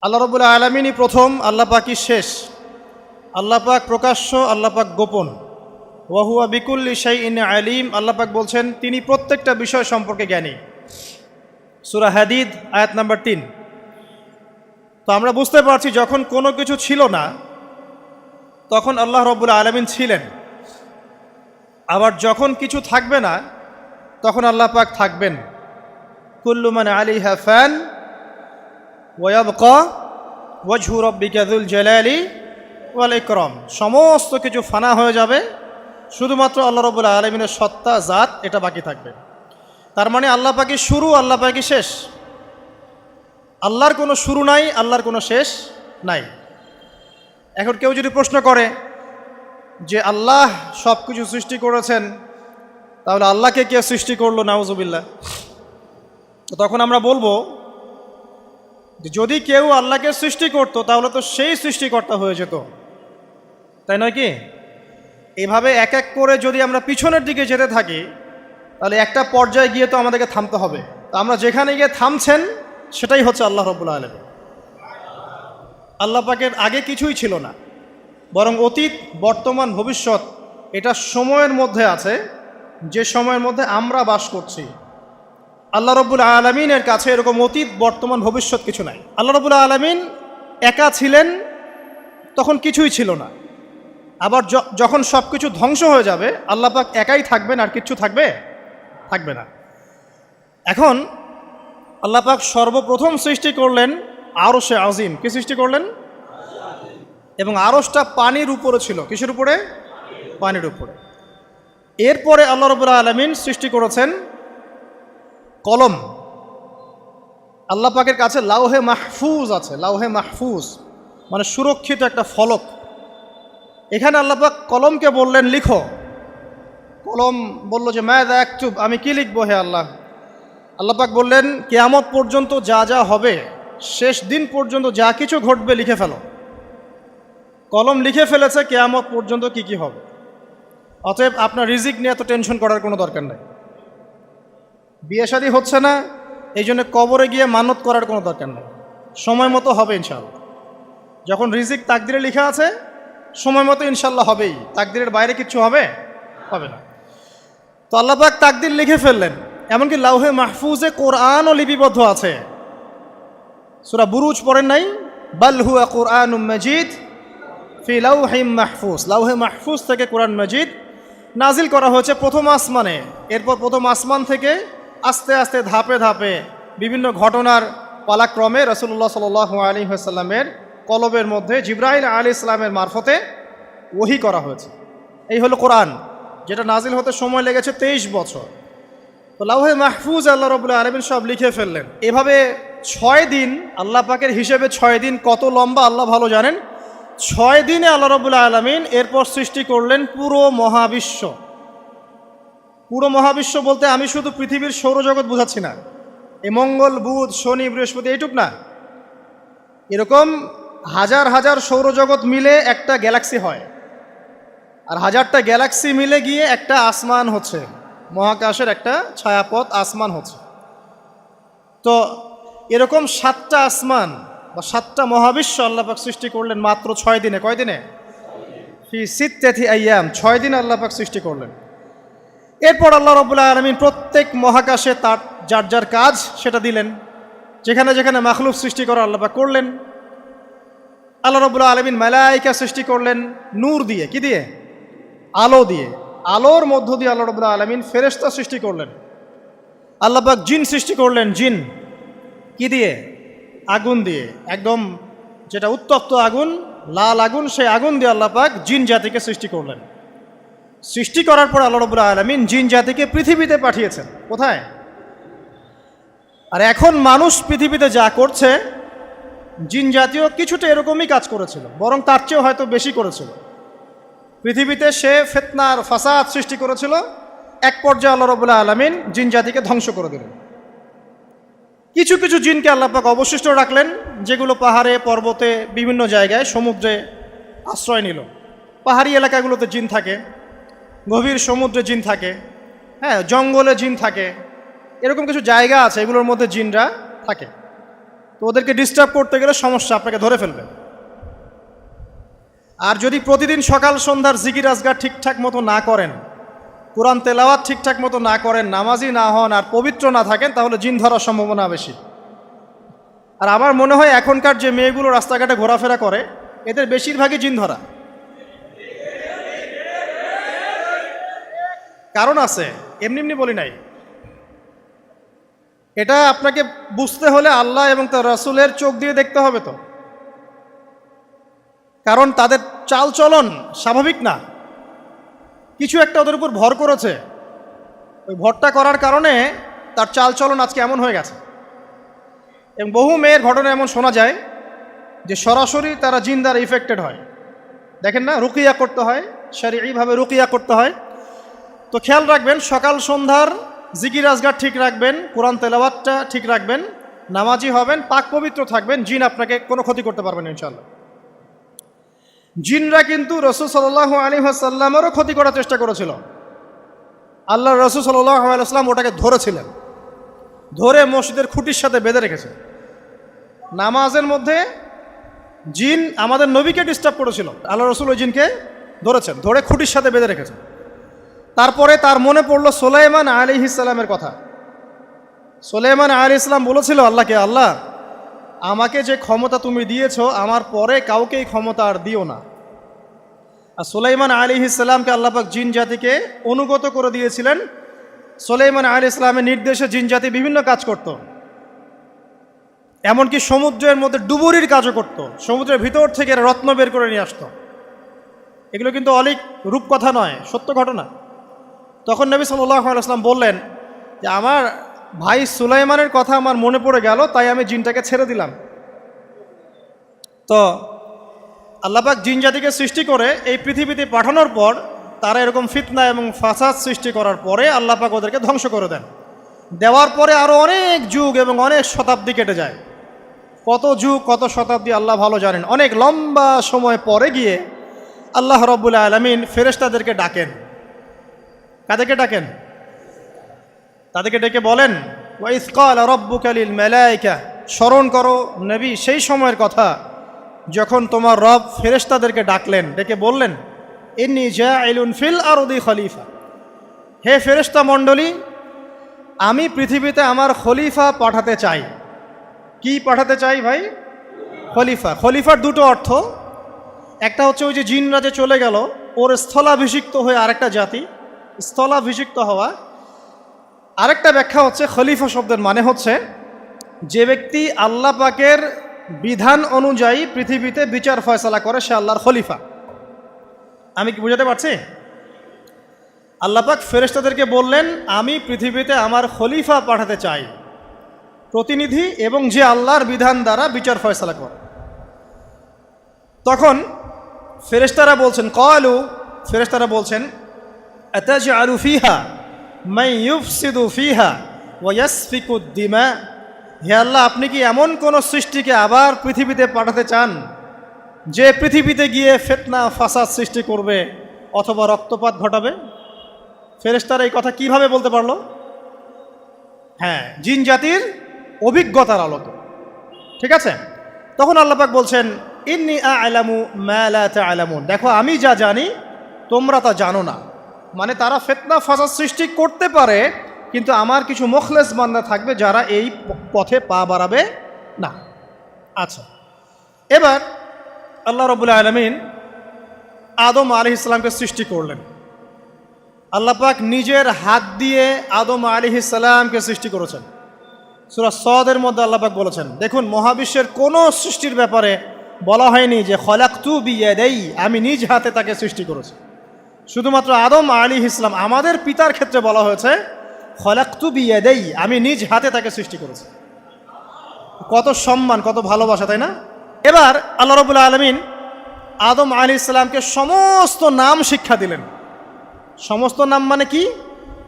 আল্লাহ রাব্বুল আলামিনই প্রথম, আল্লাহ পাকই শেষ। আল্লাহ পাক প্রকাশ্য, আল্লাহ পাক গোপন। ওয়া হুয়া বিকুল্লি শাইইন আলিম। আল্লাহ পাক বলছেন তিনি প্রত্যেকটা বিষয় সম্পর্কে জ্ঞানী। সূরা হাদিদ আয়াত নাম্বার 3। তো আমরা বুঝতে পারছি যখন কোনো কিছু ছিল না তখন আল্লাহ রাব্বুল আলামিন ছিলেন, আবার যখন কিছু থাকবে না তখন আল্লাহ পাক থাকবেন। কুল্লু মান আলাইহা ফান ওয়া ইয়াবকা ওয়াজহু রাব্বিকা যুল জালালি ওয়াল ইকরাম। সমস্ত কিছু ফানা হয়ে যাবে, শুধুমাত্র আল্লাহ রাব্বুল আলামিনের সত্তা, জাত এটা বাকি থাকবে। তার মানে আল্লাহ পাকই শুরু, আল্লাহ পাকই শেষ। আল্লাহর কোনো শুরু নাই, আল্লাহর কোনো শেষ নাই। এখন কেউ যদি প্রশ্ন করে যে আল্লাহ সব কিছু সৃষ্টি করেছেন, তাহলে আল্লাহকে কে সৃষ্টি করলো? নাউজুবিল্লাহ। তো তখন আমরা বলবো যে যদি কেউ আল্লাহকে সৃষ্টি করতো তাহলে তো সেই সৃষ্টিকর্তা হয়ে যেত, তাই নয় কি? এইভাবে এক এক করে যদি আমরা পিছনের দিকে যেতে থাকি তাহলে একটা পর্যায়ে গিয়ে তো আমাদেরকে থামতে হবে। তো আমরা যেখানে গিয়ে থামছেন সেটাই হচ্ছে আল্লাহ রাব্বুল আলামিন। আল্লাহ পাকের আগে কিছুই ছিল না, বরং অতীত, বর্তমান, ভবিষ্যৎ এটা সময়ের মধ্যে আছে, যে সময়ের মধ্যে আমরা বাস করছি। আল্লাহ রাব্বুল আলামিনের কাছে এরকম অতীত, বর্তমান, ভবিষ্যৎ কিছু নাই। আল্লাহ রাব্বুল আলামিন একা ছিলেন, তখন কিছুই ছিল না। আবার যখন সব কিছু ধ্বংস হয়ে যাবে আল্লাহ পাক একাই থাকবেন, আর কিচ্ছু থাকবে না। এখন আল্লাহ পাক সর্বপ্রথম সৃষ্টি করলেন আরশে আজিম। কি সৃষ্টি করলেন? এবং আরশটা পানির উপরে ছিল। কিসের উপরে? পানির উপরে। এরপরে আল্লাহ রাব্বুল আলামিন সৃষ্টি করেছেন কলম। আল্লাহ পাকের কাছে লাউহে মাহফুজ আছে। লাউহে মাহফুজ মানে সুরক্ষিত একটা ফলক। এখানে আল্লাহ পাক কলমকে বললেন লিখো। কলম বলল যে মাযা আকতুব, আমি কি লিখবো হে আল্লাহ? আল্লাহ পাক বললেন কিয়ামত পর্যন্ত যা যা হবে, শেষ দিন পর্যন্ত যা কিছু ঘটবে লিখে ফেলো। কলম লিখে ফেলেছে কিয়ামত পর্যন্ত কি কি হবে। অতএব আপনার রিজিক নিয়ে এত টেনশন করার কোনো দরকার নেই। বিয়ে শাদী হচ্ছে না, এই জন্য কবরে গিয়ে মানত করার কোনো দরকার নেই। সময় মতো হবে ইনশাআল্লাহ। যখন রিজিক তাকদিরে লেখা আছে সময় মতো ইনশাল্লাহ হবেই। তাকদিরের বাইরে কিচ্ছু হবে না। তো আল্লাহ পাক তাকদির লিখে ফেললেন। এমনকি লাউহে মাহফুজে কোরআনও লিপিবদ্ধ আছে। সূরা বুরুজ পড়েন নাই? বাল হুয়া কুরআনুম মাজিদ ফি লাউহিম মাহফুজ। লাউহে মাহফুজ থেকে কোরআন মাজিদ নাজিল করা হয়েছে প্রথম আসমানে। এরপর প্রথম আসমান থেকে আস্তে আস্তে ধাপে ধাপে বিভিন্ন ঘটনার পালাক্রমে রাসূলুল্লাহ সাল্লাল্লাহু আলাইহি ওয়াসাল্লামের কলবের মধ্যে জিবরাইল আলাইহিস সালামের মারফতে ওহী করা হয়েছে। এই হলো কোরআন, যেটা নাজিল হতে সময় লেগেছে 23 বছর। তো লাউহে মাহফুজ আল্লাহ রাব্বুল আলামিন সব লিখে ফেললেন। এভাবে 6 দিন, আল্লাহ পাকের হিসেবে 6 দিন কত লম্বা আল্লাহ ভালো জানেন। 6 দিনে আল্লাহ রাব্বুল আলামিন এরপর সৃষ্টি করলেন পুরো মহাবিশ্ব। পুরো মহাবিশ্ব বলতে আমি শুধু পৃথিবীর সৌরজগৎ বোঝাচ্ছি না। এই মঙ্গল, বুধ, শনি, বৃহস্পতি এইটুক না, এরকম হাজার হাজার সৌরজগৎ মিলে একটা গ্যালাক্সি হয়, আর হাজারটা গ্যালাক্সি মিলে গিয়ে একটা আসমান হচ্ছে, মহাকাশের একটা ছায়াপথ আসমান হচ্ছে। তো এরকম 7টা আসমান বা 7টা মহাবিশ্ব আল্লাহ পাক সৃষ্টি করলেন মাত্র 6 দিনে। কয় দিনে? ফি সিত্তাতি আইয়াম, 6 দিন আল্লাহ পাক সৃষ্টি করলেন। এরপর আল্লাহ রাব্বুল আলামিন প্রত্যেক মহাকাশে তার যার যার কাজ সেটা দিলেন। যেখানে যেখানে মাখলুক সৃষ্টি করা আল্লাহ পাক করলেন। আল্লাহ রাব্বুল আলামিন মালায়েকা সৃষ্টি করলেন নূর দিয়ে। কি দিয়ে? আলো দিয়ে। আলোর মধ্য দিয়ে আল্লাহ রাব্বুল আলামিন ফেরেশতা সৃষ্টি করলেন। আল্লাহ পাক জিন সৃষ্টি করলেন। জিন কি দিয়ে? আগুন দিয়ে। একদম যেটা উত্তপ্ত আগুন, লাল আগুন, সেই আগুন দিয়ে আল্লাহ পাক জিন জাতিকে সৃষ্টি করলেন। সৃষ্টি করার পর আল্লাহ রাব্বুল আলামিন জিন জাতিকে পৃথিবীতে পাঠিয়েছেন। কোথায়? আর এখন মানুষ পৃথিবীতে যা করছে, জিন জাতীয় কিছুটা এরকমই কাজ করেছিল, বরং তার চেয়েও হয়তো বেশি করেছিল। পৃথিবীতে সে ফিতনার ফাসাদ সৃষ্টি করেছিল। এক পর্যায়ে আল্লাহ রাব্বুল আলামিন জিন জাতিকে ধ্বংস করে দিলেন। কিছু কিছু জিনকে আল্লাহ পাক অবশিষ্ট রাখলেন, যেগুলো পাহাড়ে, পর্বতে, বিভিন্ন জায়গায়, সমুদ্রে আশ্রয় নিল। পাহাড়ি এলাকাগুলোতে জিন থাকে, গভীর সমুদ্রে জিন থাকে, জঙ্গলে জিন থাকে, এরকম কিছু জায়গা আছে এগুলোর মধ্যে জিনরা থাকে। তো ওদেরকে ডিস্টার্ব করতে গেলে সমস্যা, আপনাকে ধরে ফেলবে। আর যদি প্রতিদিন সকাল সন্ধ্যার জিকির আজগার ঠিকঠাক মতো না করেন, কোরআন তেলাওয়াত ঠিকঠাক মতো না করেন, নামাজি না হন আর পবিত্র না থাকেন, তাহলে জিন ধরার সম্ভাবনা বেশি। আর আমার মনে হয় এখনকার যে মেয়েগুলো রাস্তাঘাটে ঘোরাফেরা করে, এদের বেশিরভাগই জিন ধরা। কারণ আছে, এমনি এমনি বলি নাই। এটা আপনাকে বুঝতে হলে আল্লাহ এবং তার রাসূলের চোখ দিয়ে দেখতে হবে তো। কারণ তাদের চাল চলন স্বাভাবিক না, কিছু একটা ওদের উপর ভর করেছে। ওই ভরটা করার কারণে তার চাল চলন আজকে এমন হয়ে গেছে। এবং বহু মেয়ের ঘটনা এমন শোনা যায় যে সরাসরি তারা জিন দ্বারা ইফেক্টেড হয়। দেখেন না, রুকিয়া করতে হয়, শরীয়ীভাবে রুকিয়া করতে হয়। তো খেয়াল রাখবেন, সকাল সন্ধ্যার জিকির আজগার ঠিক রাখবেন, কোরআন তেলাওয়াতটা ঠিক রাখবেন, নামাজি হবেন, পাক পবিত্র থাকবেন, জিন আপনাকে কোনো ক্ষতি করতে পারবেন না ইনশাআল্লাহ। জিনরা কিন্তু রাসূল সাল্লাল্লাহু আলাইহি ওয়াসাল্লামেরও ক্ষতি করার চেষ্টা করেছিল। আল্লাহর রাসূল সাল্লাল্লাহু আলাইহি ওয়াসাল্লাম ওটাকে ধরেছিলেন, ধরে মসজিদের খুঁটির সাথে বেঁধে রেখেছেন। নামাজের মধ্যে জিন আমাদের নবীকে ডিস্টার্ব করেছিল, আল্লাহ রাসূল ওই জিনকে ধরেছেন, ধরে খুঁটির সাথে বেঁধে রেখেছেন। তারপরে তার মনে পড়ল সুলাইমান আলাইহিস সালামের কথা। সুলাইমান আলাইহিস সালাম বলেছিল আল্লাহকে, আল্লাহ আমাকে যে ক্ষমতা তুমি দিয়েছো, আমার পরে কাউকে এই ক্ষমতা আর দিও না। আর সুলাইমান আলাইহিস সালামকে আল্লাহ পাক জিন জাতিকে অনুগত করে দিয়েছিলেন। সুলাইমান আলাইহিস সালামের নির্দেশে জিন জাতি বিভিন্ন কাজ করত, এমনকি সমুদ্রের মধ্যে ডুবুরির কাজও করত, সমুদ্রের ভিতর থেকে রত্ন বের করে নিয়ে আসতো। এগুলো কিন্তু অলিক রূপকথা নয়, সত্য ঘটনা। তখন নবী সাল্লাল্লাহু আলাইহি ওয়াসাল্লাম বললেন যে আমার ভাই সুলাইমানের কথা আমার মনে পড়ে গেল, তাই আমি জিনটাকে ছেড়ে দিলাম। তো আল্লাহ পাক জিন জাতিকে সৃষ্টি করে এই পৃথিবীতে পাঠানোর পর তারা এরকম ফিতনা এবং ফাসাদ সৃষ্টি করার পরে আল্লাহ পাক ওদেরকে ধ্বংস করে দেন। দেওয়ার পরে আরও অনেক যুগ এবং অনেক শতাব্দী কেটে যায়। কত যুগ কত শতাব্দী আল্লাহ ভালো জানেন। অনেক লম্বা সময় পরে গিয়ে আল্লাহ রাব্বুল আলামিন ফেরেশতাদেরকে ডাকেন। কাদেরকে ডাকেন? তাদেরকে ডেকে বলেন, ওয়া ইয ক্বালা রাব্বুকা লিল মালায়েকা, স্মরণ করো নবী সেই সময়ের কথা যখন তোমার রব ফেরেশতাদেরকে ডাকলেন, ডেকে বললেন, ইন্নী জাইলুন ফিল আরদি খলিফা, হে ফেরেশতা মণ্ডলী, আমি পৃথিবীতে আমার খলিফা পাঠাতে চাই। কি পাঠাতে চাই ভাই? খলিফা। খলিফার দুটো অর্থ, একটা হচ্ছে ওই যে জিনরা যে চলে গেল, ওর স্থলাভিষিক্ত হয়ে আরেকটা জাতি, স্থলাভিষিক্ত হওয়া। আরেকটা ব্যাখ্যা হচ্ছে খলিফা শব্দের মানে হচ্ছে যে ব্যক্তি আল্লাহ পাকের বিধান অনুযায়ী পৃথিবীতে বিচার ফয়সালা করে, সে আল্লাহর খলিফা। আমি কি বুঝাতে পারছি? আল্লাহ পাক ফেরেশতাদেরকে বললেন, আমি পৃথিবীতে আমার খলিফা পাঠাতে চাই, প্রতিনিধি, এবং যে আল্লাহর বিধান দ্বারা বিচার ফয়সালা করে। তখন ফেরেশতারা বলছেন, ক্বালু, ফেরেশতারা বলছেন, আতাজআলু ফিহা মান ইউফসিদু ফিহা ওয়া ইয়াসফিকুদ দিমা, হে আল্লাহ, আপনি কি এমন কোন সৃষ্টিকে আবার পৃথিবীতে পাঠাতে চান যে পৃথিবীতে গিয়ে ফিতনা ফাসাদ সৃষ্টি করবে অথবা রক্তপাত ঘটাবে? ফেরেশতারা এই কথা কিভাবে বলতে পারলো? হ্যাঁ, জিন জাতির অভিজ্ঞতার আলোতে। ঠিক আছে? তখন আল্লাহ পাক বলছেন, ইন্নী আ'লামু মা লা তা'লামুন, দেখো আমি যা জানি তোমরা তা জানো না। মানে তারা ফিতনা ফাসাদ সৃষ্টি করতে পারে, কিন্তু আমার কিছু মুখলেস বান্দা থাকবে যারা এই পথে পা বাড়াবে না। আচ্ছা, এবার আল্লাহ রাব্বুল আলামিন আদম আলাইহিস সালামকে সৃষ্টি করলেন। আল্লাহ পাক নিজের হাত দিয়ে আদম আলাইহিস সালামকে সৃষ্টি করেছেন। সূরা সদের মধ্যে আল্লাহ পাক বলেছেন, দেখুন, মহাবিশ্বের কোনো সৃষ্টির ব্যাপারে বলা হয়নি যে খলাকতু বিয়াদাই, আমি নিজ হাতে তাকে সৃষ্টি করেছি। শুধুমাত্র আদম আলাইহিস সালাম, আমাদের পিতার ক্ষেত্রে বলা হয়েছে খলাকতু বিয়াদাই, আমি নিজ হাতে তাকে সৃষ্টি করেছি। কত সম্মান, কত ভালোবাসা, তাই না? এবার আল্লাহ রাব্বুল আলামিন আদম আলাইহিস সালামকে সমস্ত নাম শিক্ষা দিলেন। সমস্ত নাম মানে কি?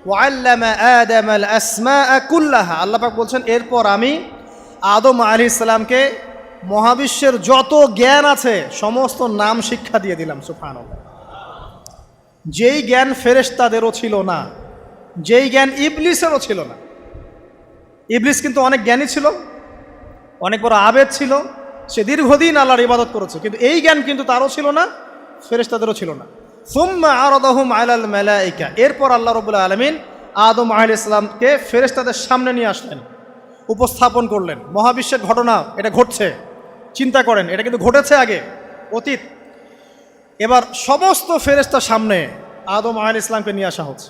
ওয়াল্লামা আদামাল আসমাআ কুল্লাহা, আল্লাহ পাক বলছেন, এরপর আমি আদম আলাইহিস সালামকে মহাবিশ্বের যত জ্ঞান আছে সমস্ত নাম শিক্ষা দিয়ে দিলাম। সুবহানাল্লাহ। যেই জ্ঞান ফেরেশতাদেরও ছিল না, যেই জ্ঞান ইবলিসেরও ছিল না। ইবলিস কিন্তু অনেক জ্ঞানী ছিল, অনেক বড় আবেদ ছিল, সে দীর্ঘদিন আল্লাহর ইবাদত করেছে, কিন্তু এই জ্ঞান কিন্তু তারও ছিল না, ফেরেশতাদেরও ছিল না। সুম্মা আরাদাহুম আলাল মালাইকা, এরপর আল্লাহ রাব্বুল আলামিন আদম আলাইহিস সালামকে ফেরেশতাদের সামনে নিয়ে আসলেন, উপস্থাপন করলেন। মহাবিশ্বের ঘটনা, এটা ঘটছে, চিন্তা করেন, এটা কিন্তু ঘটেছে আগে, অতীত। এবার সমস্ত ফেরেশতার সামনে আদম আলাইহিস সালামকে নিয়ে আসা হচ্ছে।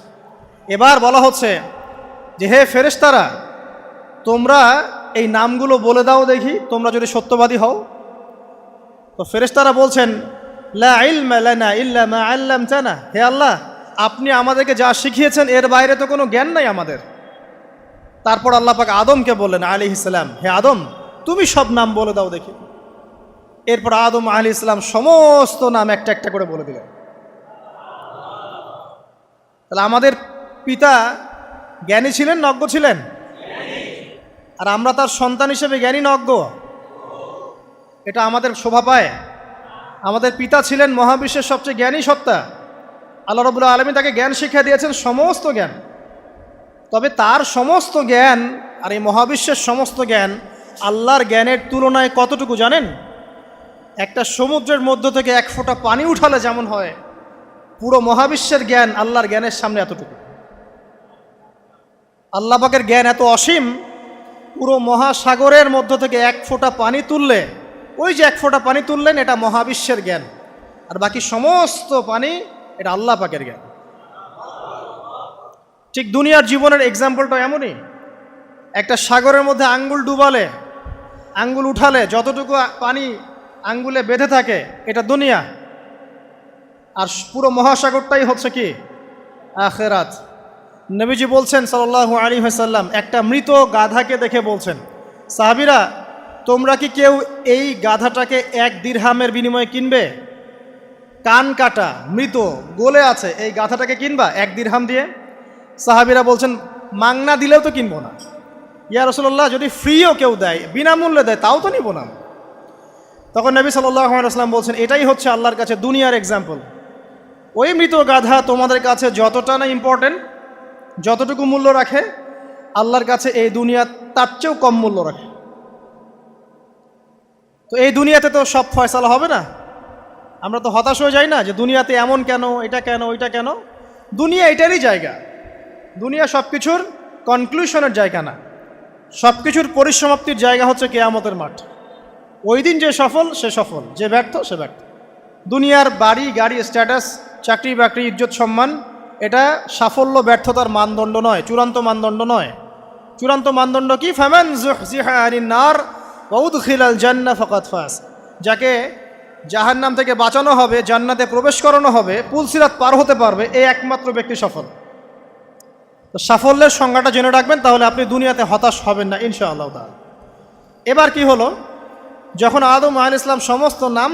এবার বলা হচ্ছে যে, হে ফেরেশতারা, তোমরা এই নামগুলো বলে দাও দেখি, তোমরা যদি সত্যবাদী হও। তো ফেরেশতারা বলছেন, লা ইলমা লানা ইল্লা মা আল্লামতানা, হে আল্লাহ, আপনি আমাদেরকে যা শিখিয়েছেন এর বাইরে তো কোনো জ্ঞান নাই আমাদের। তারপর আল্লাহ পাক আদমকে বললেন আলাইহিস সালাম, হে আদম, তুমি সব নাম বলে দাও দেখি। এরপর আদম আলাইহিস সালাম সমস্ত নাম একটা একটা করে বলে দিলেন। তাহলে আমাদের পিতা জ্ঞানী ছিলেন, নজ্ঞ ছিলেন? আর আমরা তার সন্তান হিসেবে জ্ঞানী না অজ্ঞ? এটা আমাদের শোভা পায়? আমাদের পিতা ছিলেন মহাবিশ্বের সবচেয়ে জ্ঞানী সত্তা। আল্লাহ রাব্বুল আলামিন তাকে জ্ঞান শিক্ষা দিয়েছেন, সমস্ত জ্ঞান। তবে তার সমস্ত জ্ঞান আর এই মহাবিশ্বের সমস্ত জ্ঞান আল্লাহর জ্ঞানের তুলনায় কতটুকু জানেন? একটা সমুদ্রের মধ্য থেকে এক ফোঁটা পানি উঠালে যেমন হয়, পুরো মহাবিশ্বের জ্ঞান আল্লাহর জ্ঞানের সামনে এতটুকু। আল্লাহ পাকের জ্ঞান এত অসীম, পুরো মহাসাগরের মধ্য থেকে এক ফোঁটা পানি তুললে, ওই যে এক ফোঁটা পানি তুললেন, এটা মহাবিশ্বের জ্ঞান। আর বাকি সমস্ত পানি এটা আল্লাহ পাকের জ্ঞান। ঠিক দুনিয়ার জীবনের এক্সাম্পলটা এমনই। একটা সাগরের মধ্যে আঙ্গুল ডুবালে, আঙ্গুল উঠালে যতটুকু পানি আঙ্গুলে বেঁধে থাকে, এটা দুনিয়া। আর পুরো মহাসাগরটাই হচ্ছে কি? আখিরাত। নবীজি বলছেন সাল্লাল্লাহু আলাইহি ওয়াসাল্লাম, একটা মৃত গাধাকে দেখে বলছেন, সাহাবীরা, তোমরা কি কেউ এই গাধাটাকে 1 দিরহামের বিনিময়ে কিনবে? কান কাটা, মৃত, গলে আছে, এই গাধাটাকে কিনবা 1 দিরহাম দিয়ে? সাহাবীরা বলছেন, মাংনা দিলেও তো কিনবো না। ইয়া রাসূলুল্লাহ, যদি ফ্রিও কেউ দেয়, বিনামূল্যে দেয়, তাও তো নিব না। তখন নবী সাল্লাল্লাহু আলাইহি ওয়াসাল্লাম বলছেন, এটাই হচ্ছে আল্লাহর কাছে দুনিয়ার এক্সাম্পল। ওই মৃত গাধা তোমাদের কাছে যতটা না ইম্পর্টেন্ট, যতটুকু মূল্য রাখে, আল্লাহর কাছে এই দুনিয়া তার চেয়েও কম মূল্য রাখে। তো এই দুনিয়াতে তো সব ফয়সালা হবে না। আমরা তো হতাশ হয়ে যাই না যে দুনিয়াতে এমন কেন, এটা কেন, ওইটা কেন। দুনিয়া এটারই জায়গা। দুনিয়া সব কিছুর কনক্লুশনের জায়গা না, সব কিছুর পরিসমাপ্তির জায়গা হচ্ছে কিয়ামতের মাঠ। ওই দিন যে সফল সে সফল, যে ব্যর্থ সে ব্যর্থ। দুনিয়ার বাড়ি গাড়ি, স্ট্যাটাস, চাকরি বাকরি, ইজ্জত সম্মান, এটা সাফল্য ব্যর্থতার মানদণ্ড নয়, চূড়ান্ত মানদণ্ড নয়। চূড়ান্ত মানদণ্ড কি? ফামান যুহজিহা আনিন নার ওয়া উদখিলাল জান্নাহ ফাকাদ ফাজ। যাকে জাহান্নাম থেকে বাঁচানো হবে, জান্নাতে প্রবেশ করানো হবে, পুলসিরাত পার হতে পারবে, এই একমাত্র ব্যক্তি সফল। তো সাফল্যের সংজ্ঞাটা জেনে রাখবেন, তাহলে আপনি দুনিয়াতে হতাশ হবেন না ইনশাআল্লাহ তাআলা। এবার কি হলো, যখন আদম আলাইহিস সালাম সমস্ত নাম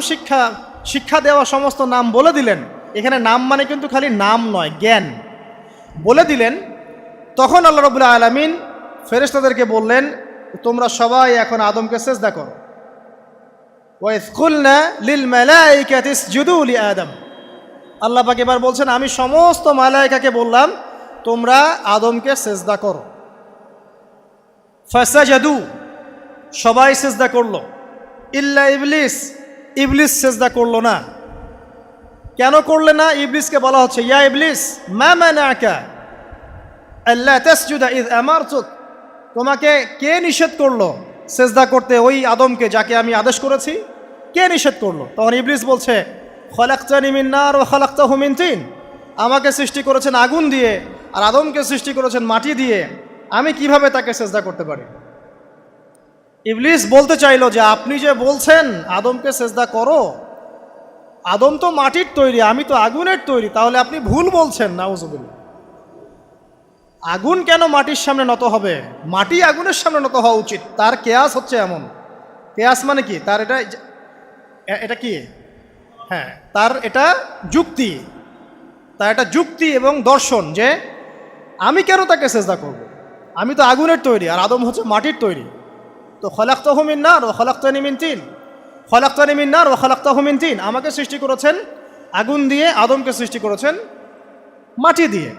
শিক্ষা দেওয়া সমস্ত নাম বলে দিলেন, এখানে নাম মানে কিন্তু খালি নাম নয়, জ্ঞান বলে দিলেন, তখন আল্লাহ রাব্বুল আলামিন ফেরেশতাদেরকে বললেন, তোমরা সবাই এখন আদমকে সিজদা করো। ওয়া ইয কুলনা লিল মালাইকাতি ইসজুদু লি আদম। আল্লাহ পাক এবার বলছেন, আমি সমস্ত মালায়েকাকে বললাম তোমরা আদমকে সিজদা করো। ফাসাজাদু, সবাই সিজদা করলো, ইল্লা ইবলিস, ইবলিস সিজদা করলো না। কেন করলে না? ইবলিসকে বলা হচ্ছে, ইয়া ইবলিস মা মানাকা আল্লা তাসজুদা ইয আমারতুক, তোমাকে কে নিষেধ করলো সিজদা করতে ওই আদমকে যাকে আমি আদেশ করেছি? কে নিষেধ করলো? তখন ইবলিস বলছে, খলাকতানি মিন নার ওয়া খলাকতাহু মিন তিন, আমাকে সৃষ্টি করেছেন আগুন দিয়ে আর আদমকে সৃষ্টি করেছেন মাটি দিয়ে, আমি কিভাবে তাকে সিজদা করতে পারি? ইবলিস বলতে চাইলো যে আপনি যে বলছেন আদমকে সিজদা করো, আদম তো মাটির তৈরি, আমি তো আগুনের তৈরি, তাহলে আপনি ভুল বলছেন। নাউজুবিল্লাহ। আগুন কেন মাটির সামনে নত হবে? মাটি আগুনের সামনে নত হওয়া উচিত। তার কেয়াস হচ্ছে এমন। কেয়াস মানে কি? তার এটা কি? হ্যাঁ, তার এটা যুক্তি, তার এটা যুক্তি এবং দর্শন যে আমি কেন তাকে সিজদা করব? আমি তো আগুনের তৈরি আর আদম হচ্ছে মাটির তৈরি। তো খলাকতাহু মিন নার ওয়া খলাকতানি মিন তিন, খলাকতানি মিন নার ওয়া খলাকতাহু মিন তিন, আমাকে সৃষ্টি করেছেন আগুন দিয়ে, আদমকে সৃষ্টি করেছেন মাটি দিয়ে।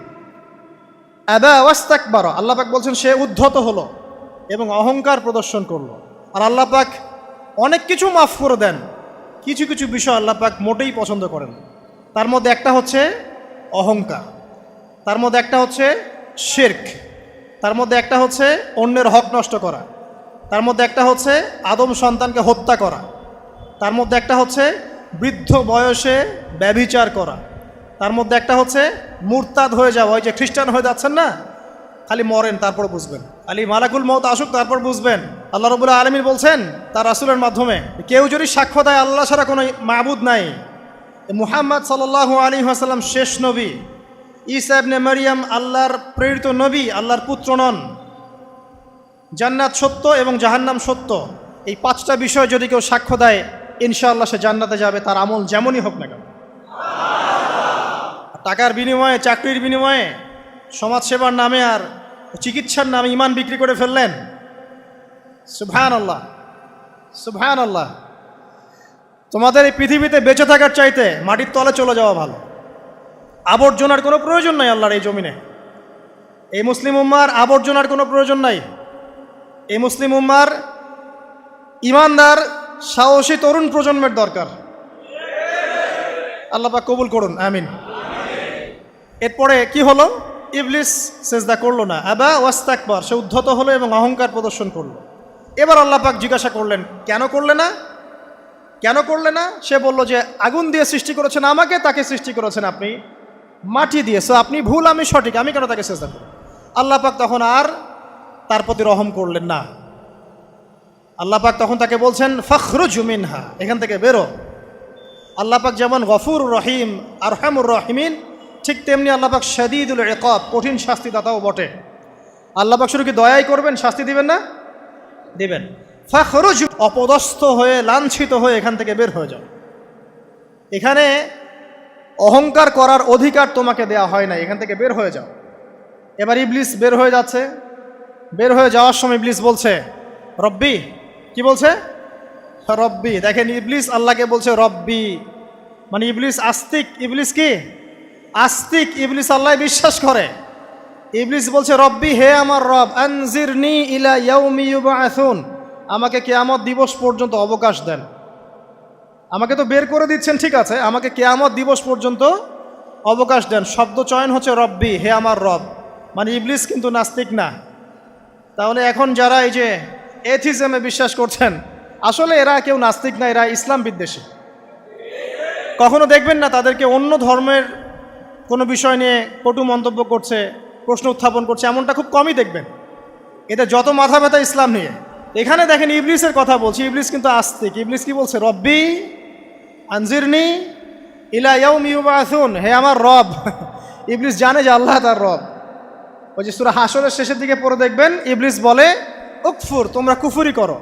আবা ওয়াস্তাকবারা, আল্লাহ পাক বলছেন সে উদ্ধত হলো এবং অহংকার প্রদর্শন করলো। আর আল্লাহ পাক অনেক কিছু মাফ করে দেন, কিছু কিছু বিষয় আল্লাহ পাক মোটেই পছন্দ করেন। তার মধ্যে একটা হচ্ছে অহংকার, তার মধ্যে একটা হচ্ছে শিরক, তার মধ্যে একটা হচ্ছে অন্যের হক নষ্ট করা, তার মধ্যে একটা হচ্ছে আদম সন্তানকে হত্যা করা, তার মধ্যে একটা হচ্ছে বৃদ্ধ বয়সে ব্যভিচার করা, তার মধ্যে একটা হচ্ছে মুরতাদ হয়ে যাওয়া। ওই যে খ্রিস্টান হয়ে যাচ্ছেন না, খালি মরেন তারপর বুঝবেন, খালি মালাকুল মউত আসুক তারপর বুঝবেন। আল্লাহ রাব্বুল আলামিন বলছেন তার রাসূলের মাধ্যমে, কেউ যদি সাক্ষ্য দেয় আল্লাহ ছাড়া কোনো মাবুদ নাই, মুহাম্মদ সাল্লাল্লাহু আলাইহি ওয়াসাল্লাম শেষ নবী, ঈসা ইবনে মারইয়াম আল্লাহর প্রেরিত নবী, আল্লাহর পুত্র নন, জান্নাত সত্য এবং জাহান্নাম সত্য, এই পাঁচটা বিষয় যদি কেউ সাক্ষ্য দেয় ইনশাআল্লাহ সে জান্নাতে যাবে, তার আমল যেমনই হোক না কেন। টাকার বিনিময়ে, চাকরির বিনিময়ে, সমাজসেবার নামে আর চিকিৎসার নামে ইমান বিক্রি করে ফেললেন, সুবহানাল্লাহ সুবহানাল্লাহ। তোমাদের এই পৃথিবীতে বেঁচে থাকার চাইতে মাটির তলে চলে যাওয়া ভালো। আবর্জনার কোনো প্রয়োজন নাই আল্লাহর এই জমিনে। এই মুসলিম উম্মার আবর্জনার কোনো প্রয়োজন নাই। এই মুসলিম উম্মার ইমানদার সাহসী তরুণ প্রজন্মের দরকার। আল্লাহ পাক কবুল করুন, আমিন। এরপরে কি হলো? ইবলিস সেজদা করলো না, আবা ওয়াস্তাকবার, সে উদ্ধত হলো এবং অহংকার প্রদর্শন করলো। এবার আল্লাহ পাক জিজ্ঞাসা করলেন, কেন করলে না, কেন করলে না? সে বলল যে আগুন দিয়ে সৃষ্টি করেছেন আমাকে, তাকে সৃষ্টি করেছেন আপনি মাটি দিয়ে, সো আপনি ভুল আমি সঠিক, আমি কেন তাকে সেজদা করব? আল্লাহ পাক তখন আর তার প্রতি রহম করলেন না। আল্লাহ পাক তখন তাকে বলছেন ফখরুজ মিনহা, এখান থেকে বেরো। আল্লাহ পাক যেমন গফুর রহিম আরহামুর রহিমিন, ঠিক তেমনি আল্লাহ পাক শাদীদুল ইকাব, কঠিন শাস্তিদাতাও বটে। আল্লাহ পাক শুধু কি দয়াই করবেন, শাস্তি দিবেন না? দিবেন। ফখরুজ, অপদস্থ হয়ে লাঞ্ছিত হয়ে এখান থেকে বের হয়ে যাও। এখানে অহংকার করার অধিকার তোমাকে দেয়া হয় না, এখান থেকে বের হয়ে যাও। এবার ইবলিস বের হয়ে যাচ্ছে। বের হয়ে যাওয়ার সময় ইবলিস বলছে রব্বি, কি বলছে? রব্বি। দেখেন ইবলিস আল্লাহকে বলছে রব্বি, মানে ইবলিস আস্তিক। ইবলিস কি আস্তিক? ইবলিস আল্লাহ বিশ্বাস করে। ইবলিস বলছে রব্বি, হে আমার রব, আনজিরনি ইলা ইয়াউমি ইউবআসুন, আমাকে কিয়ামত দিবস পর্যন্ত অবকাশ দেন। আমাকে তো বের করে দিচ্ছেন, ঠিক আছে, আমাকে কিয়ামত দিবস পর্যন্ত অবকাশ দেন। শব্দ চয়ন হচ্ছে রব্বি, হে আমার রব, মানে ইবলিস কিন্তু নাস্তিক না। তাহলে এখন যারা এই যে এথিজমে বিশ্বাস করছেন, আসলে এরা কেউ নাস্তিক না, এরা ইসলাম বিদ্বেষী। কখনো দেখবেন না তাদেরকে অন্য ধর্মের কোনো বিষয় নিয়ে কটু মন্তব্য করছে, প্রশ্ন উত্থাপন করছে, এমনটা খুব কমই দেখবেন। এদের যত মাথা ব্যথা ইসলাম নিয়ে। এখানে দেখেন ইবলিসের কথা বলছি, ইবলিস কিন্তু আস্তিক। ইবলিস কি বলছে? রব্বি আনজিরনি ইলা ইয়াউমি ইউবআসুন, হে আমার রব। ইবলিস জানে যে আল্লাহ তার রব। ওই যে সূরা হাশরের শেষের দিকে পড়ে দেখবেন ইবলিস বলে উকফুর, তোমরা কুফরি করো।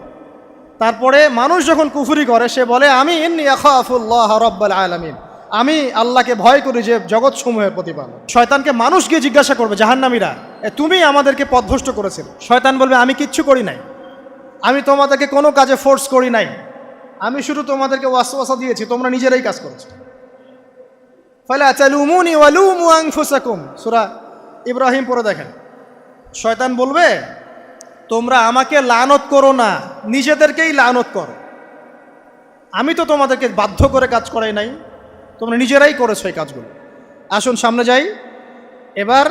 তারপরে মানুষ যখন কুফরি করে সে বলে আমি ইন্নী আখাফুল্লাহ রাব্বাল আলামিন, আমি আল্লাহকে ভয় করি যে জগৎ সমূহের প্রতিপালক। শয়তানকে মানুষ গিয়ে জিজ্ঞাসা করবে, জাহান্নামীরা, তুমি আমাদেরকে পথভ্রষ্ট করেছিলে। শয়তান বলবে আমি কিচ্ছু করি নাই, আমি তোমাদেরকে কোনো কাজে ফোর্স করি নাই, আমি শুধু তোমাদেরকে ওয়াসওয়াসা দিয়েছি, তোমরা নিজেরাই কাজ করেছো। ফালা তালুমুনি ওয়ালুমু আনফুসাকুম, সূরা ইব্রাহিম পড়ে দেখেন। শয়তান বলবে তোমরা আমাকে লানত করো না, নিজেদেরকেই লানত করো, আমি তো তোমাদেরকে বাধ্য করে কাজ করাই নাই, তোমরা নিজেরাই করেছো এই কাজগুলো। আসুন সামনে যাই। এবার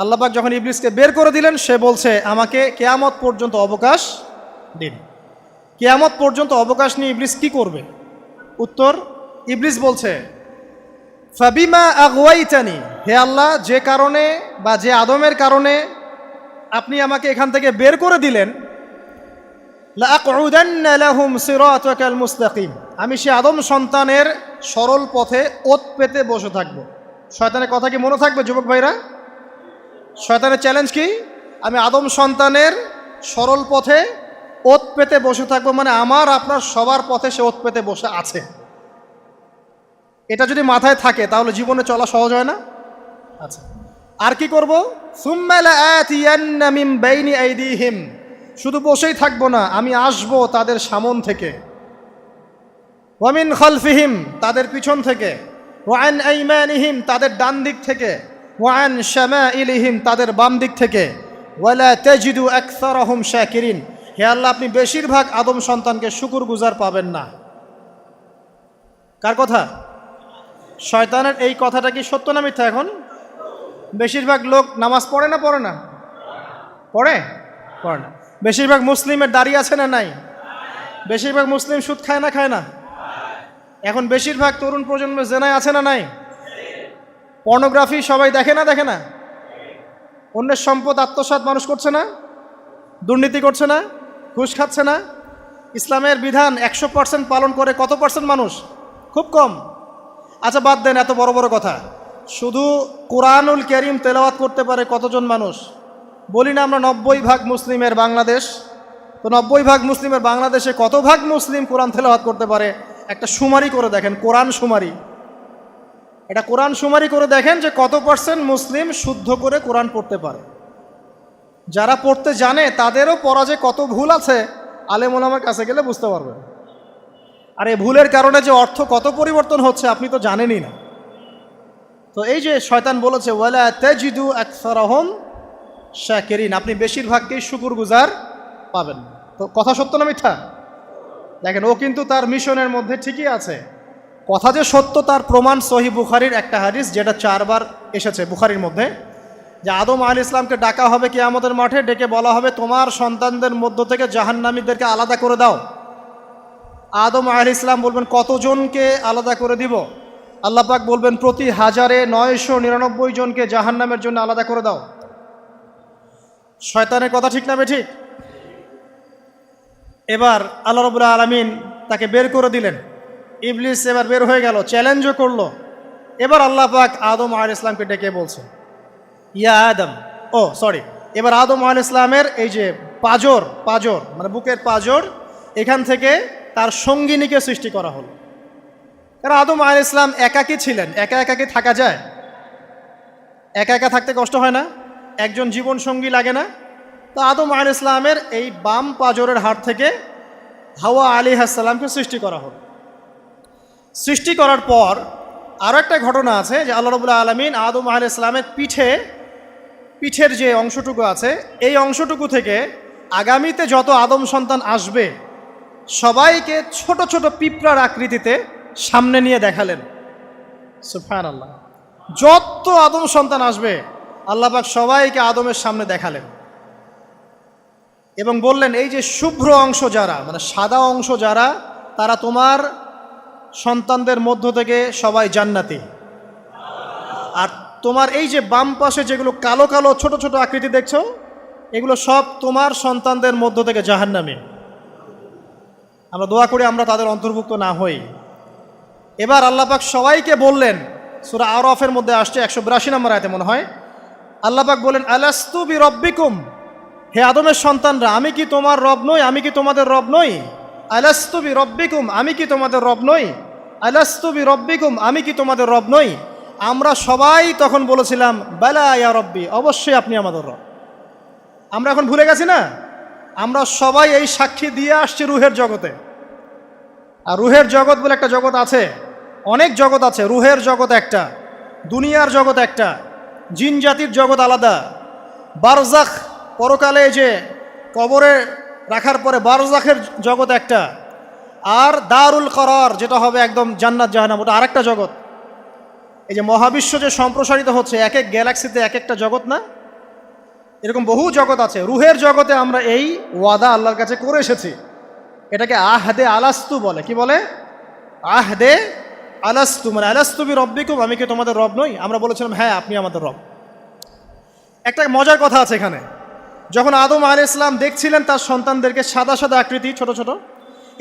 আল্লাহ পাক যখন ইবলিসকে বের করে দিলেন, সে বলছে আমাকে কিয়ামত পর্যন্ত অবকাশ দিন। কিয়ামত পর্যন্ত অবকাশ নিয়ে ইবলিস কি করবে? উত্তর, ইবলিস বলছে ফাবিমা আগওয়াইতানি, হে আল্লাহ, যে কারণে বা যে আদমের কারণে আপনি আমাকে এখান থেকে বের করে দিলেন, লাআকউদান্না লাহুম সিরাতাকাল মুস্তাকিম, আমি সে আদম সন্তানের সরল পথে ওত পেতে বসে থাকব। শয়তানের কথা কি মনে থাকবে যুবক ভাইরা? শয়তানের চ্যালেঞ্জ কি? আমি আদম সন্তানের সরল পথে ওত পেতে বসে থাকবো, মানে আমার আপনার সবার পথে সে ওত পেতে বসে আছে। এটা যদি মাথায় থাকে তাহলে জীবনে চলা সহজ হয় না? আচ্ছা, আর কি করব? সুম্মা লাআতিয়ান্না মিন বাইনি আইদিহিম, শুধু বসেই থাকবো না, আমি আসবো তাদের সামন থেকে, ওয়া মিন খালফিহিম, তাদের পিছন থেকে, ওয়া আন আইমানিহিম, তাদের ডান দিক থেকে, ওয়া আন শামাইলিহিম, তাদের বাম দিক থেকে, ওয়ালা তাজিদু আকসারাহুম শাকিরিন, হে আল্লাহ, আপনি বেশিরভাগ আদম সন্তানকে শুকরগুজার পাবেন না। কার কথা? শয়তানের। এই কথাটা কি সত্য না মিথ্যা? এখন বেশিরভাগ লোক নামাজ পড়ে না পড়ে না? পড়ে? পড়ে না। বেশিরভাগ মুসলিমের দাড়ি আছে না নাই? বেশিরভাগ মুসলিম সুদ খায় না খায় না? এখন বেশিরভাগ তরুণ প্রজন্মের জেনায় আছে না নাই? পর্নোগ্রাফি সবাই দেখে না দেখে না? অন্যের সম্পদ আত্মসাৎ মানুষ করছে না? দুর্নীতি করছে না? ঘুষ খাচ্ছে না? ইসলামের বিধান 100% পালন করে কত পার্সেন্ট মানুষ? খুব কম। আচ্ছা বাদ দেন এত বড় বড় কথা, শুধু কোরআনুল কারীম তেলাওয়াত করতে পারে কতজন মানুষ? বলি না আমরা 90% মুসলিমের বাংলাদেশ, তো 90% মুসলিমের বাংলাদেশে কত ভাগ মুসলিম কোরআন তেলাওয়াত করতে পারে? একটা শুমারি করে দেখেন, কোরআন শুমারি। এটা কোরআন শুমারি করে দেখেন যে কত পার্সেন্ট মুসলিম শুদ্ধ করে কোরআন পড়তে পারে। যারা পড়তে জানে তাদেরও পড়া যে কত ভুল আছে, আলেম ওলামার কাছে গেলে বুঝতে পারবেন। আর এই ভুলের কারণে যে অর্থ কত পরিবর্তন হচ্ছে আপনি তো জানেনই না। তো এই যে শয়তান বলেছে ওয়ালা তাজিদু আকসারাহুম শাকিরিন, আপনি বেশিরভাগকেই শুকরগুজার পাবেন। তো কথা সত্য না মিথ্যা? দেখেন, ও কিন্তু তার মিশনের মধ্যে ঠিকই আছে। কথা যে সত্য তার প্রমাণ সহিহ বুখারীর একটা হাদিস, যেটা 4 বার এসেছে বুখারীর মধ্যে, যে আদম আলাইহিস সালামকে ডাকা হবে কিয়ামতের মাঠে, ডেকে বলা হবে তোমার সন্তানদের মধ্য থেকে জাহান্নামীদেরকে আলাদা করে দাও। আদম আলাইহিস সালাম বলবেন কতজনকে আলাদা করে দিব? আল্লাহ পাক বলবেন প্রতি 1099 জনকে জাহান্নামের জন্য আলাদা করে দাও। শয়তানের কথা ঠিক না বেঠিক? এবার আল্লাহ রাব্বুল আলামিন তাকে বের করে দিলেন। ইবলিস এবার বের হয়ে গেল, চ্যালেঞ্জও করলো। এবার আল্লাহ পাক আদম আলাইহিস সালামকে ডেকে বলছে ইয়া আদম, এবার আদম আলাইহিস সালামের এই যে পাজর মানে বুকের পাজর, এখান থেকে তার সঙ্গিনীকে সৃষ্টি করা হলো। কারণ আদম আলাইহিস সালাম একাকী ছিলেন, একা কি থাকা যায়? একা থাকতে কষ্ট হয় না? একজন জীবন সঙ্গী লাগে না? তো আদম আলাইহিস সালামের এই বাম পাজরের হাড় থেকে হাওয়া আলাইহিস সালামকে সৃষ্টি করা হলো। সৃষ্টি করার পর আরও একটা ঘটনা আছে যে আল্লাহ রাব্বুল আলামিন আদম আলাইহিস সালামের পিঠের যে অংশটুকু আছে, এই অংশটুকু থেকে আগামীতে যত আদম সন্তান আসবে সবাইকে ছোট ছোট পিঁপড়ার আকৃতিতে সামনে নিয়ে দেখালেন। সুবহানাল্লাহ। যত আদম সন্তান আসবে আল্লাহ পাক সবাইকে আদমের সামনে দেখালেন এবং বললেন এই যে শুভ্র অংশ যারা, মানে সাদা অংশ যারা, তারা তোমার সন্তানদের মধ্য থেকে সবাই জান্নাতি। আর তোমার এই যে বাম পাশে যেগুলো কালো কালো ছোট ছোট আকৃতি দেখছো, এগুলো সব তোমার সন্তানদের মধ্য থেকে জাহান্নামী। আমরা দোয়া করি আমরা তাদের অন্তর্ভুক্ত না হই। এবার আল্লাহ পাক সবাইকে বললেন, সূরা আরাফের মধ্যে আসছে 182 নম্বর আয়াতে মনে হয়, আল্লাহ পাক বলেন আলাস্তু বিরব্বিকুম, হে আদমের সন্তানরা আমি কি তোমার রব নই? আমি কি তোমাদের রব নই? আলাস্তু বিরব্বিকুম, আমি কি তোমাদের রব নই? আলাস্তু বিরব্বিকুম, আমি কি তোমাদের রব নই? আমরা সবাই তখন বলেছিলাম বালা ইয়া রব্বি, অবশ্যই আপনি আমাদের রব। আমরা এখন ভুলে গেছি না? আমরা সবাই এই সাক্ষী দিয়ে আসছি রুহের জগতে। আর রুহের জগৎ বলে একটা জগৎ আছে, অনেক জগৎ আছে। রুহের জগৎ একটা, দুনিয়ার জগৎ একটা, জিন জাতির জগৎ আলাদা, বারজাখ পরকালে যে কবরে রাখার পরে বারজাখের জগৎ একটা, আর দারুল করার যেটা হবে একদম জান্নাত জাহান্নাম, ওটা আরেকটা জগৎ। এই যে মহাবিশ্ব যে সম্প্রসারিত হচ্ছে, এক এক গ্যালাক্সিতে এক একটা জগৎ না, এরকম বহু জগৎ আছে। রুহের জগতে আমরা এই ওয়াদা আল্লাহর কাছে করে এসেছি, এটাকে আহদে আলাস্তু বলে। কি বলে? আহদে আলাস্তু, মানে আলাস্তু বি রব্বিকুম, আমি কি তোমাদের রব নই? আমরা বলেছিলাম হ্যাঁ আপনি আমাদের রব। একটা মজার কথা আছে এখানে, যখন আদম আলাইহিস সালাম দেখছিলেন তার সন্তানদেরকে সাদা সাদা আকৃতি ছোট ছোট,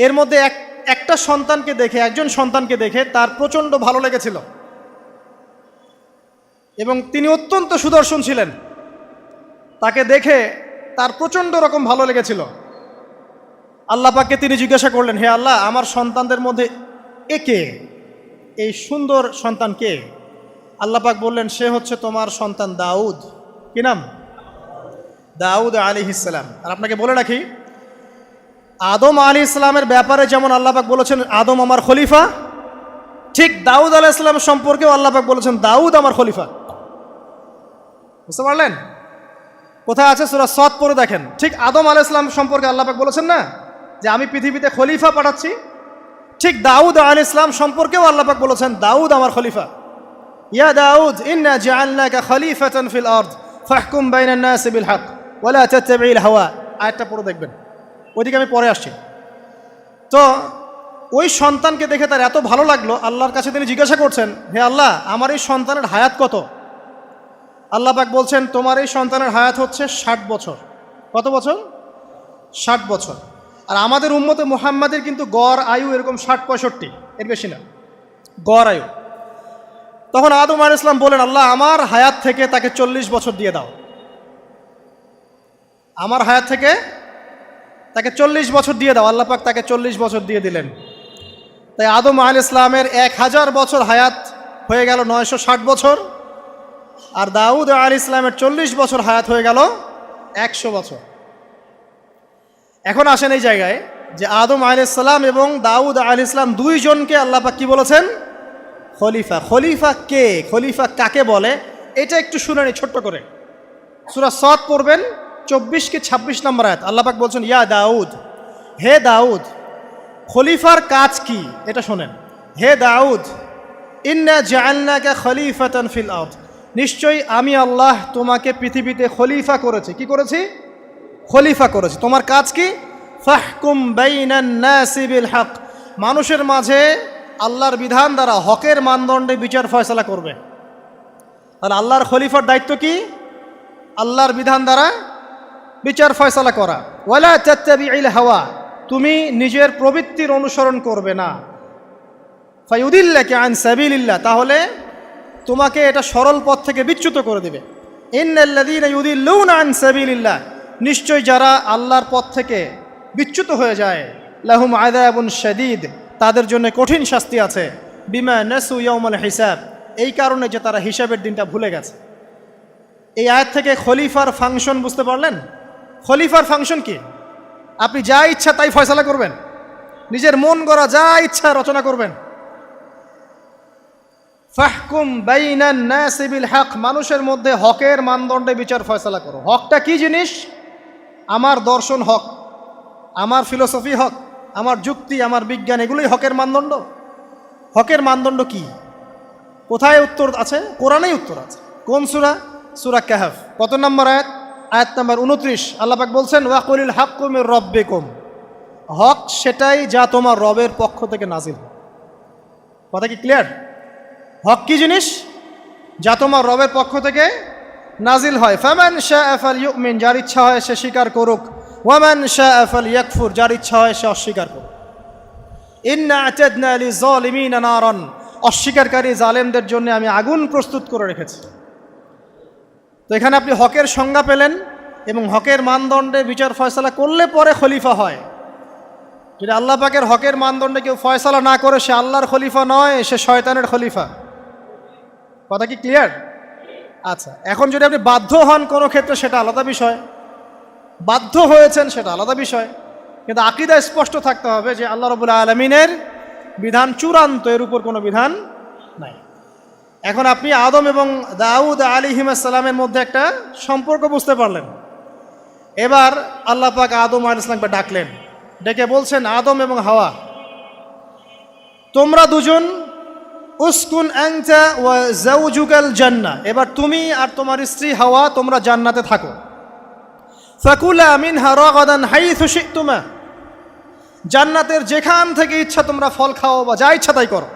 এর মধ্যে একটা সন্তানকে দেখে, একজন সন্তানকে দেখে তার প্রচণ্ড ভালো লেগেছিল এবং তিনি অত্যন্ত সুদর্শন ছিলেন। তাকে দেখে তার প্রচণ্ড রকম ভালো লেগেছিল। আল্লাহ পাককে তিনি জিজ্ঞাসা করলেন, হে আল্লাহ, আমার সন্তানদের মধ্যে একে, এই সুন্দর সন্তান কে? আল্লাহ পাক বললেন সে হচ্ছে তোমার সন্তান দাউদ। কি নাম? দাউদ আলাইহিস সালাম। আর আপনাকে বলে রাখি, আদম আলাইহিস সালামের ব্যাপারে যেমন আল্লাহ পাক বলেছেন আদম আমার খলিফা, ঠিক দাউদ আলাইহিস সালাম সম্পর্কেও আল্লাহ পাক বলেছেন দাউদ আমার খলিফা। বুঝতে পারলেন? কোথায় আছে? সূরা সদ পড়ে দেখেন। ঠিক আদম আলাইহিস সালাম সম্পর্কে আল্লাহ পাক বলেছেন না যে আমি পৃথিবীতে খলিফা পাঠাচ্ছি, ঠিক দাউদ আলাইহিস সালাম সম্পর্কেও আল্লাহ পাক বলেছেন দাউদ আমার খলিফা। ইয়া দাউদ ইন্না জাআলনাকা খলিফাতান ফিল আরদ ফাহকুম বাইনান নাসি বিল হক ওয়া লা তাত্তাবিল হাওয়া। আয়াতটা পড়ে দেখবেন, ওইদিকে আমি পরে আসছি। তো ওই সন্তানকে দেখে তার এত ভালো লাগলো, আল্লাহর কাছে তিনি জিজ্ঞাসা করছেন, হে আল্লাহ আমার এই সন্তানের হায়াত কত? আল্লাহ পাক বলছেন তোমার এই সন্তানের হায়াত হচ্ছে 60 বছর। কত বছর? 60 বছর। আর আমাদের উম্মতে মুহাম্মাদের কিন্তু গড় আয়ু এরকম 60-65, এর বেশি না গড় আয়ু। তখন আদম আলাইহিস সালাম বলেন, আল্লাহ আমার হায়াত থেকে তাকে 40 বছর দিয়ে দাও, আমার হায়াত থেকে তাকে 40 বছর দিয়ে দাও। আল্লাহ পাক তাকে 40 বছর দিয়ে দিলেন। তাই আদম আলাইহিস সালামের 1000 বছর হায়াত হয়ে গেল 960 বছর, আর দাউদ আলাইহিস সালামের 40 বছর হায়াত হয়ে গেল 100 বছর। এখন আসেন এই জায়গায় যে আদম আলাইহিস সালাম এবং দাউদ আলাইহিস সালাম দুইজনকে আল্লাহ পাক কি বলেছেন? খলিফা। খলিফা কে? খলিফা কাকে বলে? এটা একটু শুনে নি ছোট্ট করে। সূরা সদ পড়বেন 24 কি 26 নম্বর আয়াত। আল্লাহ পাক বলছেন, ইয়া দাউদ, হে দাউদ, খলিফার কাজ কি এটা শোনেন। হে দাউদ, ইন্না জাআলনাকা খলিফাতান ফিল আরদ, নিশ্চয়ই আমি আল্লাহ তোমাকে পৃথিবীতে খলিফা করেছি। কি করেছি? খলিফা করেছি। তোমার কাজ কি? ফাহকুম বাইনান নাসি বিল হক, মানুষের মাঝে আল্লাহর বিধান দ্বারা হকের মানদণ্ডে বিচার ফয়সালা করবে। তাহলে আল্লাহর খলিফার দায়িত্ব কি? আল্লাহর বিধান দ্বারা বিচার ফয়সালা করা। ওয়ালা তাত্তাবিল হাওয়া, তুমি নিজের প্রবৃত্তির অনুসরণ করবে না। ফায়ুদিল্লাকা আন সাবিলিল্লাহ, তাহলে তোমাকে এটা সরল পথ থেকে বিচ্যুত করে দেবে। ইন্নাল্লাযীনা ইউদিল্লুনা আন সাবিলিল্লাহ, নিশ্চয় যারা আল্লাহর পথ থেকে বিচ্যুত হয়ে যায়, লাহুম আযাবুন শাদীদ, তাদের জন্য কঠিন শাস্তি আছে। বিমা নাসু ইয়াউমাল হিসাব, এই কারণে যে তারা হিসাবের দিনটা ভুলে গেছে। এই আয়াত থেকে খলিফার ফাংশন বুঝতে পারলেন? খলিফার ফাংশন কি? আপনি যা ইচ্ছা তাই ফয়সালা করবেন, নিজের মন গড়া যা ইচ্ছা রচনা করবেন। ফাহকুম বাইনান নাসি বিল হক, মানুষের মধ্যে হকের মানদণ্ডে বিচার ফয়সালা করো। হকটা কি জিনিস? আমার দর্শন হক, আমার ফিলোসফি হক, আমার যুক্তি, আমার বিজ্ঞান, এগুলোই হকের মানদণ্ড। হকের মানদণ্ড কি? কোথায় উত্তর আছে? কোরআনেই উত্তর আছে। কোন সূরা? সূরা কাহফ। কত নম্বর আয়াত? আয়াত নম্বর 29। আল্লাহ পাক বলছেন, ওয়াকুলিল হাক্কু মির রাব্বিকুম, হক সেটাই যা তোমার রবের পক্ষ থেকে নাজিল। কথা কি ক্লিয়ার? হক কি জিনিস? যা তোমার রবের পক্ষ থেকে নাজিল হয়। ফামান শাআ ফালইউমিন, যার ইচ্ছা হয় সে স্বীকার করুক। ওয়ামান শাআ ফালইয়াকফুর, যার ইচ্ছা হয় সে অস্বীকার করুক। ইন্না আ'তাদনা লিযালিমিনা নারান, অস্বীকারী জালেমদের জন্য আমি আগুন প্রস্তুত করে রেখেছি। তো এখানে আপনি হকের সংজ্ঞা পেলেন এবং হকের মানদণ্ডে বিচার ফয়সালা করলে পরে খলিফা হয়। যদি আল্লাহ পাকের হকের মানদণ্ডে কেউ ফয়সালা না করে, সে আল্লাহর খলিফা নয়, সে শয়তানের খলিফা। কথা কি ক্লিয়ার? আচ্ছা, এখন যদি আপনি বাধ্য হন কোনো ক্ষেত্রে সেটা আলাদা বিষয়, বাধ্য হয়েছেন সেটা আলাদা বিষয়, কিন্তু আকীদা স্পষ্ট থাকতে হবে যে আল্লাহ রাব্বুল আলামিনের বিধান চূড়ান্ত, এর উপর কোনো বিধান নাই। এখন আপনি আদম এবং দাউদ আলাইহিস সালামের মধ্যে একটা সম্পর্ক বুঝতে পারলেন। এবার আল্লাহ পাক আদম আলাইহিস সালামকে ডাকলেন, ডেকে বলছেন, আদম এবং হাওয়া, তোমরা দুজন উসকুন আনতা ওয়া যাওজুকাল জান্নাহ, এবার তুমি আর তোমার স্ত্রী হাওয়া তোমরা জান্নাতে থাকো। ফাকুলা মিনহা রাগাদান হাইথু শি'তুমা, জান্নাতের যেখান থেকে ইচ্ছা তোমরা ফল খাও বা যা ইচ্ছা তাই করো,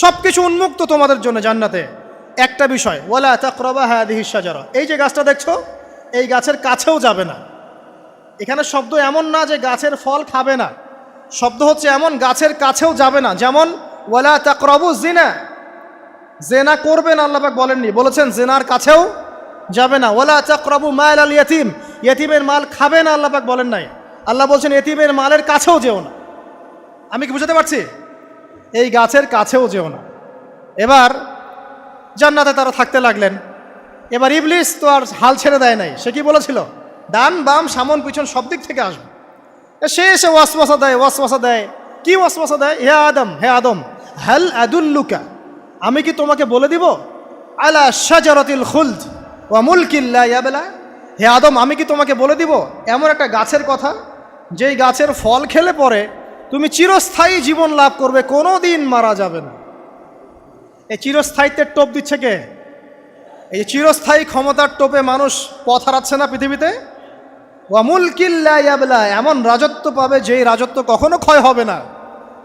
সব কিছু উন্মুক্ত তোমাদের জন্য জান্নাতে। একটা বিষয়, ওয়ালা তাকরাবা হাদিহিশ শাজারা, এই যে গাছটা দেখছো এই গাছের কাছেও যাবে না। এখানে শব্দ এমন না যে গাছের ফল খাবে না, শব্দ হচ্ছে এমন গাছের কাছেও যাবে না। যেমন ওয়ালা তাকরাবু জিনা, জেনা করবে না আল্লাহ পাক বলেননি, বলেছেন জেনার কাছেও যাবে না। ওয়ালা তাকরাবু মাল আল ইয়াতিম, ইয়াতিমের মাল খাবে না আল্লাহ পাক বলেন নাই, আল্লাহ বলছেন ইয়াতিমের মালের কাছেও যেও না। আমি কি বুঝাতে পারছি? এই গাছের কাছেও যেও না। এবার জান্নাতে তারা থাকতে লাগলেন। এবার ইবলিস তো আর হাল ছেড়ে দেয় নাই, সে কি বলেছিল? ডান বাম সামন পিছন সব দিক থেকে আসবে। সে এসে ওয়াসওয়াসা দেয়। কি ওয়াসওয়াসা দেয়? হে আদম, হাল আদুল্লুকা, আমি কি তোমাকে বলে দিব, আলা শাজারাতিল খুলদ ওয়া মুলকিন লা ইয়াবলা, হে আদম আমি কি তোমাকে বলে দিব এমন একটা গাছের কথা, যেই গাছের ফল খেলে পরে তুমি চিরস্থায়ী জীবন লাভ করবে, কোনো দিন মারা যাবে না। এই চিরস্থায়িত্বের টোপ দিচ্ছে কে? এই চিরস্থায়ী ক্ষমতার টোপে মানুষ পথ হারাচ্ছে না পৃথিবীতে। ওয়া মুলকিন লা ইয়াবলা, এমন রাজত্ব পাবে যেই রাজত্ব কখনো ক্ষয় হবে না।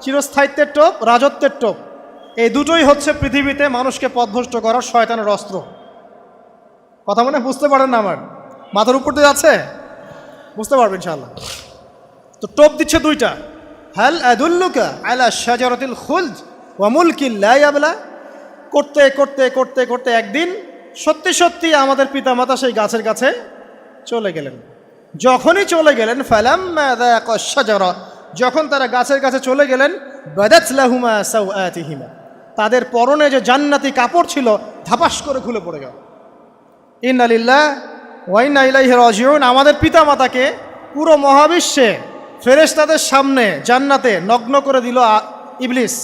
চিরস্থায়িত্বের টোপ, রাজত্বের টোপ, এই দুটোই হচ্ছে পৃথিবীতে মানুষকে পথভ্রষ্ট করার শয়তানের অস্ত্র। কথা মনে বুঝতে পারেন না? আমার মাথার উপর দিয়ে আছে, বুঝতে পারবেন ইনশাআল্লাহ। তো টোপ দিচ্ছে দুইটা, হাল আদুল্লুকা আলা শাজারাতিল খুলদ ওয়া মুলকিন লা ইয়াবলা। করতে করতে করতে করতে একদিন সত্যি সত্যি আমাদের পিতামাতা সেই গাছের কাছে চলে গেলেন। যখনই চলে গেলেন, ফালাম্মা যাকা শাজারা, যখন তারা গাছের কাছে চলে গেলেন, বাদাত লাহুমা সাওআতিহিমা, তাদের পরনে যে জান্নাতি কাপড় ছিল ধাপাস করে খুলে পড়ে গেল। ইন্না লিল্লাহি ওয়া ইন্না ইলাইহি রাজিউন। আমাদের পিতামাতাকে পুরো মহাবিশ্বে ফেরেশতাদের সামনে জান্নাতে নগ্ন করে দিল ইবলিস।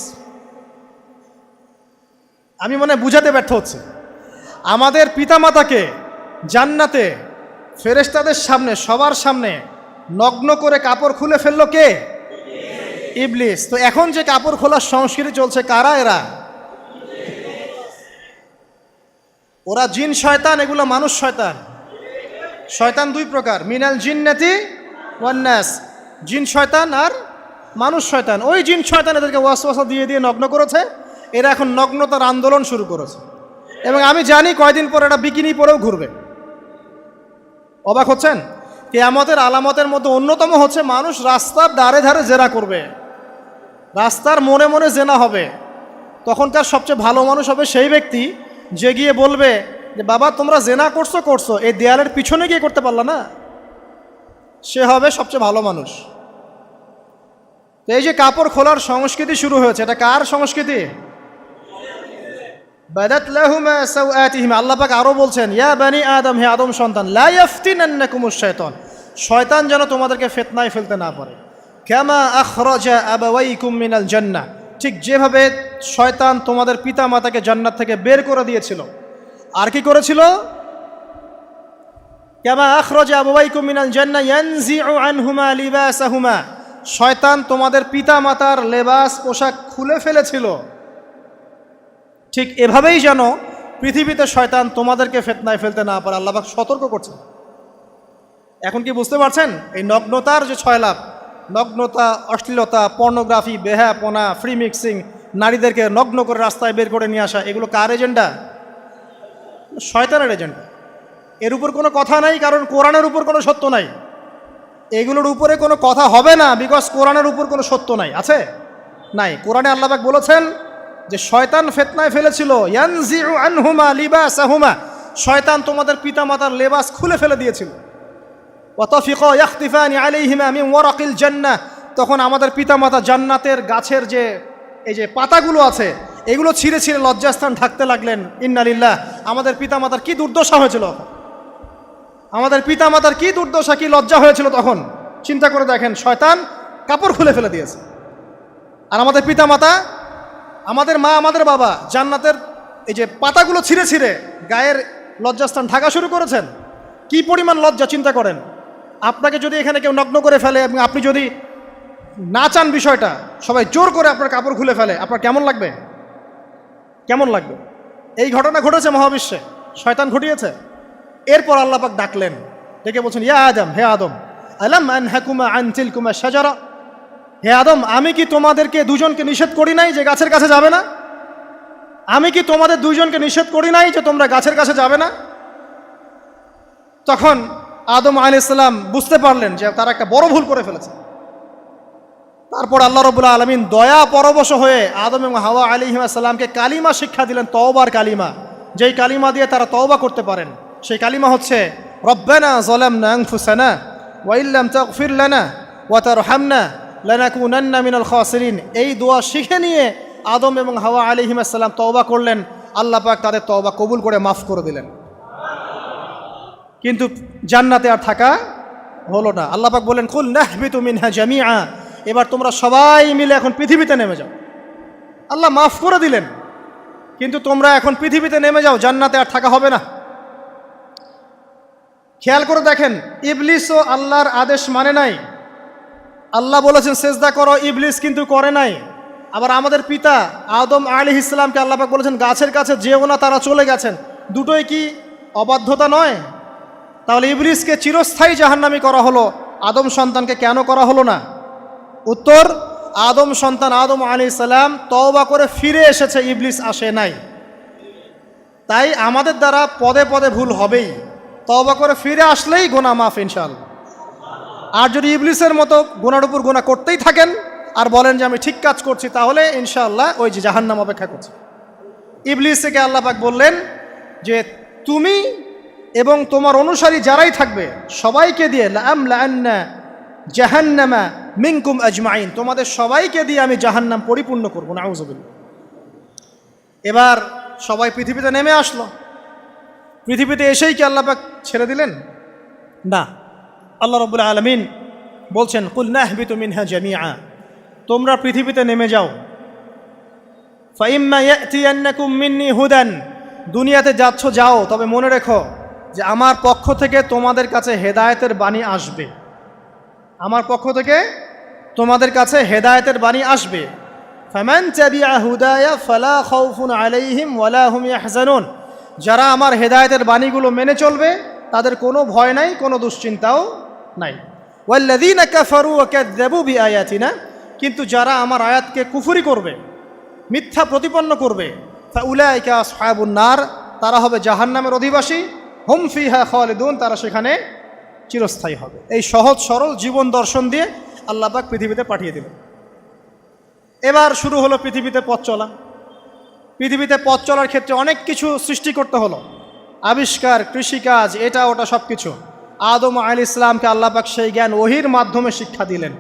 আমি মনে বুঝাতে ব্যর্থ হচ্ছে। আমাদের পিতামাতাকে জান্নাতে ফেরেশতাদের সামনে, সবার সামনে নগ্ন করে কাপড় খুলে ফেললো কে? ইবলিস। তো এখন যে কাপড় খোলার সংস্কৃতি চলছে, কারা এরা? ওরা জিন শয়তান, এগুলো মানুষ শয়তান। শয়তান দুই প্রকার, মিনাল জিন্নাতি ওয়ান নাস, জিন শয়তান আর মানুষ শয়তান। ওই জিন শয়তান এদেরকে ওয়াসওয়াসা দিয়ে দিয়ে নগ্ন করেছে। এরা এখন নগ্নতার আন্দোলন শুরু করেছে, এবং আমি জানি কয়দিন পর এটা বিকিনি পরেও ঘুরবে। অবাক হচ্ছেন? কিয়ামতের আলামতের মধ্যে অন্যতম হচ্ছে মানুষ রাস্তার ধারে ধারে জেনা করবে, রাস্তার মনে মনে জেনা হবে। তখনকার সবচেয়ে ভালো মানুষ হবে সেই ব্যক্তি যে গিয়ে বলবে যে বাবা তোমরা জেনা করছো করছো, এই দেয়ালের পিছনে গিয়ে করতে পারলা না। সে হবে সবচেয়ে ভালো মানুষ। তো এই যে কাপড় খোলার সংস্কৃতি শুরু হয়েছে, এটা কার সংস্কৃতি? বাদাত লাহুমা সাওআতিহিমা। আল্লাহ পাক আরো বলছেন, ইয়া বানি আদম, হে আদম সন্তান, লা ইয়াফতিনান্নাকুমুশ শাইতান, শয়তান যেন তোমাদেরকে ফিতনায় ফেলতে না পারে। কামা আখরাজা আবাওয়াইকুম মিনাল জান্নাহ, ঠিক যেভাবে শয়তান তোমাদের পিতা মাতাকে জান্নাত থেকে বের করে দিয়েছিল। আর কি করেছিল? কামা আখরাজা আবাওয়াইকুম মিনাল জান্নাহ ইয়ানজিউ আনহুমা লিবাসাহুমা, শয়তান তোমাদের পিতা মাতার লেবাস পোশাক খুলে ফেলেছিল। ঠিক এভাবেই যেন পৃথিবীতে শয়তান তোমাদেরকে ফিতনায় ফেলতে না পারে, আল্লাহ পাক সতর্ক করছেন। এখন কি বুঝতে পারছেন? এই নগ্নতার যে 6 লাভ, নগ্নতা, অশ্লীলতা, পর্নোগ্রাফি, বেহায়াপনা, ফ্রি মিক্সিং, নারীদেরকে নগ্ন করে রাস্তায় বের করে নিয়ে আসা, এগুলো কার এজেন্ডা? শয়তানের এজেন্ডা। এর উপর কোনো কথা নাই, কারণ কোরআনের উপর কোনো সত্য নাই। এগুলোর উপরে কোনো কথা হবে না, বিকজ কোরআনের উপর কোনো সত্য নাই। আছে? নাই। কোরআনে আল্লাহ পাক বলেছেন যে শয়তান ফিতনায় ফেলেছিল, ইয়ানজিউ আনহুমা লিবাসাহুমা, শয়তান তোমাদের পিতামাতার লেবাস খুলে ফেলে দিয়েছিল। ওয়া তাফিকা ইয়াখতিফানি আলাইহিমা মিন ওয়ারাকিল জান্নাহ, তখন আমাদের পিতামাতা জান্নাতের গাছের যে এই যে পাতাগুলো আছে এগুলো ছিঁড়ে ছিঁড়ে লজ্জাস্থান ঢাকতে লাগলেন। ইন্না লিল্লাহ। আমাদের পিতামাতার কি দুর্দশা হয়েছিল, আমাদের পিতামাতার কি দুর্দশা, কি লজ্জা হয়েছিল তখন। চিন্তা করে দেখেন, শয়তান কাপড় খুলে ফেলে দিয়েছে, আর আমাদের পিতামাতা, আমাদের মা, আমাদের বাবা জান্নাতের এই যে পাতাগুলো ছিঁড়ে ছিঁড়ে গায়ের লজ্জাস্থান ঢাকা শুরু করেছেন। কি পরিমাণ লজ্জা চিন্তা করেন। আপনাকে যদি এখানে কেউ নগ্ন করে ফেলে এবং আপনি যদি না চান বিষয়টা, সবাই জোর করে আপনার কাপড় খুলে ফেলে, আপনার কেমন লাগবে? কেমন লাগবে? এই ঘটনা ঘটেছে মহাবিশ্বে, শয়তান ঘটিয়েছে। এরপর আল্লাহ পাক ডাকলেন, ডেকে বলছেন, ইয়া আদম, হে আদম, আলাম আনহাকুমা আন তিলকুমা শাজারা, হে আদম আমি কি তোমাদেরকে দুজনকে নিষেধ করি নাই যে গাছের কাছে যাবে না? আমি কি তোমাদের দুইজনকে নিষেধ করি নাই যে তোমরা গাছের কাছে যাবে না? তখন আদম আলাইহিস সালাম বুঝতে পারলেন যে তারা একটা বড় ভুল করে ফেলেছে। তারপর আল্লাহ রাব্বুল আলামিন দয়া পরবশ হয়ে আদম এবং হাওয়া আলাইহিস সালামকে কালিমা শিক্ষা দিলেন, তওবার কালিমা, যেই কালিমা দিয়ে তারা তওবা করতে পারেন। সেই কালিমা হচ্ছে রব্বানা যালামনা আনফুসানা ওয়া ইল্লাম তাগফির লানা ওয়া তারহামনা লানাকুনান্না মিনাল খাসিরিন। এই দোয়া শিখে নিয়ে আদম এবং হাওয়া আলাইহিস সালাম তওবা করলেন। আল্লাহ পাক তাদের তওবা কবুল করে মাফ করে দিলেন। কিন্তু জান্নাতে আর থাকা হলো না। আল্লাহ পাক বলেন, কুল নাহবিতু মিনহা জামিআ, এবার তোমরা সবাই মিলে এখন পৃথিবীতে নেমে যাও। আল্লাহ মাফ করে দিলেন, কিন্তু তোমরা এখন পৃথিবীতে নেমে যাও, জান্নাতে আর থাকা হবে না। খেয়াল করে দেখেন, ইবলিসও আল্লাহর আদেশ মানে নাই। আল্লাহ বলেছেন সেজদা করো, ইবলিস কিন্তু করে নাই। আবার আমাদের পিতা আদম আলাইহিস সালামকে আল্লাহ পাক বলেছেন গাছের কাছে যেও না, তারা চলে গেছেন। দুটোই কি অবাধ্যতা নয়? তাহলে ইবলিসকে চিরস্থায়ী জাহান্নামী করা হলো, আদম সন্তানকে কেন করা হলো না? উত্তর, আদম সন্তান আদম আলাইহিস সালাম তওবা করে ফিরে এসেছে, ইবলিস আসে নাই। তাই আমাদের দ্বারা পদে পদে ভুল হবেই, তওবা করে ফিরে আসলেই গুনাহ মাফ ইনশাআল্লাহ। আর যদি ইবলিসের মতো গুনার উপর গুনাহ করতেই থাকেন আর বলেন যে আমি ঠিক কাজ করছি, তাহলে ইনশাআল্লাহ ওই যে জাহান্নাম অপেক্ষা করছে। ইবলিসকে আল্লাহ পাক বললেন যে তুমি এবং তোমার অনুসারী যারাই থাকবে সবাইকে দিয়ে লাআমলাআন্না জাহান্নামা মিনকুম আজমাইন, তোমাদের সবাইকে দিয়ে আমি জাহান্নাম পরিপূর্ণ করব, নাউযুবিল্লাহ। এবার সবাই পৃথিবীতে নেমে আসলো। পৃথিবীতে এসেই কি আল্লাহ পাক ছেড়ে দিলেন? না। আল্লাহ রাব্বুল আলামিন বলছেন কুল নাহবিতু মিনহা জামিআ, তোমরা পৃথিবীতে নেমে যাও। ফাইম্মা ইয়াতিয়ান্নাকুম মিন্নি হুদান, দুনিয়াতে যাচ্ছ যাও, তবে মনে রেখো যে আমার পক্ষ থেকে তোমাদের কাছে হেদায়েতের বাণী আসবে। আমার পক্ষ থেকে তোমাদের কাছে হেদায়েতের বাণী আসবে। ফামান তাবিআ হুদায়া ফালা খাউফুন আলাইহিম ওয়ালা হুম ইয়াহজানুন, যারা আমার হেদায়েতের বাণীগুলো মেনে চলবে তাদের কোনো ভয় নাই, কোনো দুশ্চিন্তাও নাই। ওয়াল্লাযীনা কাফারু ওয়া কাযযাবু বিআয়াতিনা, কিন্তু যারা আমার আয়াতকে কুফরি করবে, মিথ্যা প্রতিপন্ন করবে, ফাউলাইকা আসহাবুন নার, তারা হবে জাহান্নামের অধিবাসী। হুম ফিহা খালিদুন, তারা সেখানে চিরস্থায়ী হবে। এই সহজ সরল জীবন দর্শন দিয়ে আল্লাহ পাক পৃথিবীতে পাঠিয়ে দিলেন। এবার শুরু হলো পৃথিবীতে পথ চলা। পৃথিবীতে পথ চলার ক্ষেত্রে অনেক কিছু সৃষ্টি করতে হলো, আবিষ্কার, কৃষিকাজ, এটা ওটা সব কিছু। আদম আলাইহিস সালামকে আল্লাহ পাক সেই জ্ঞান ওহির মাধ্যমে শিক্ষা দিলেন।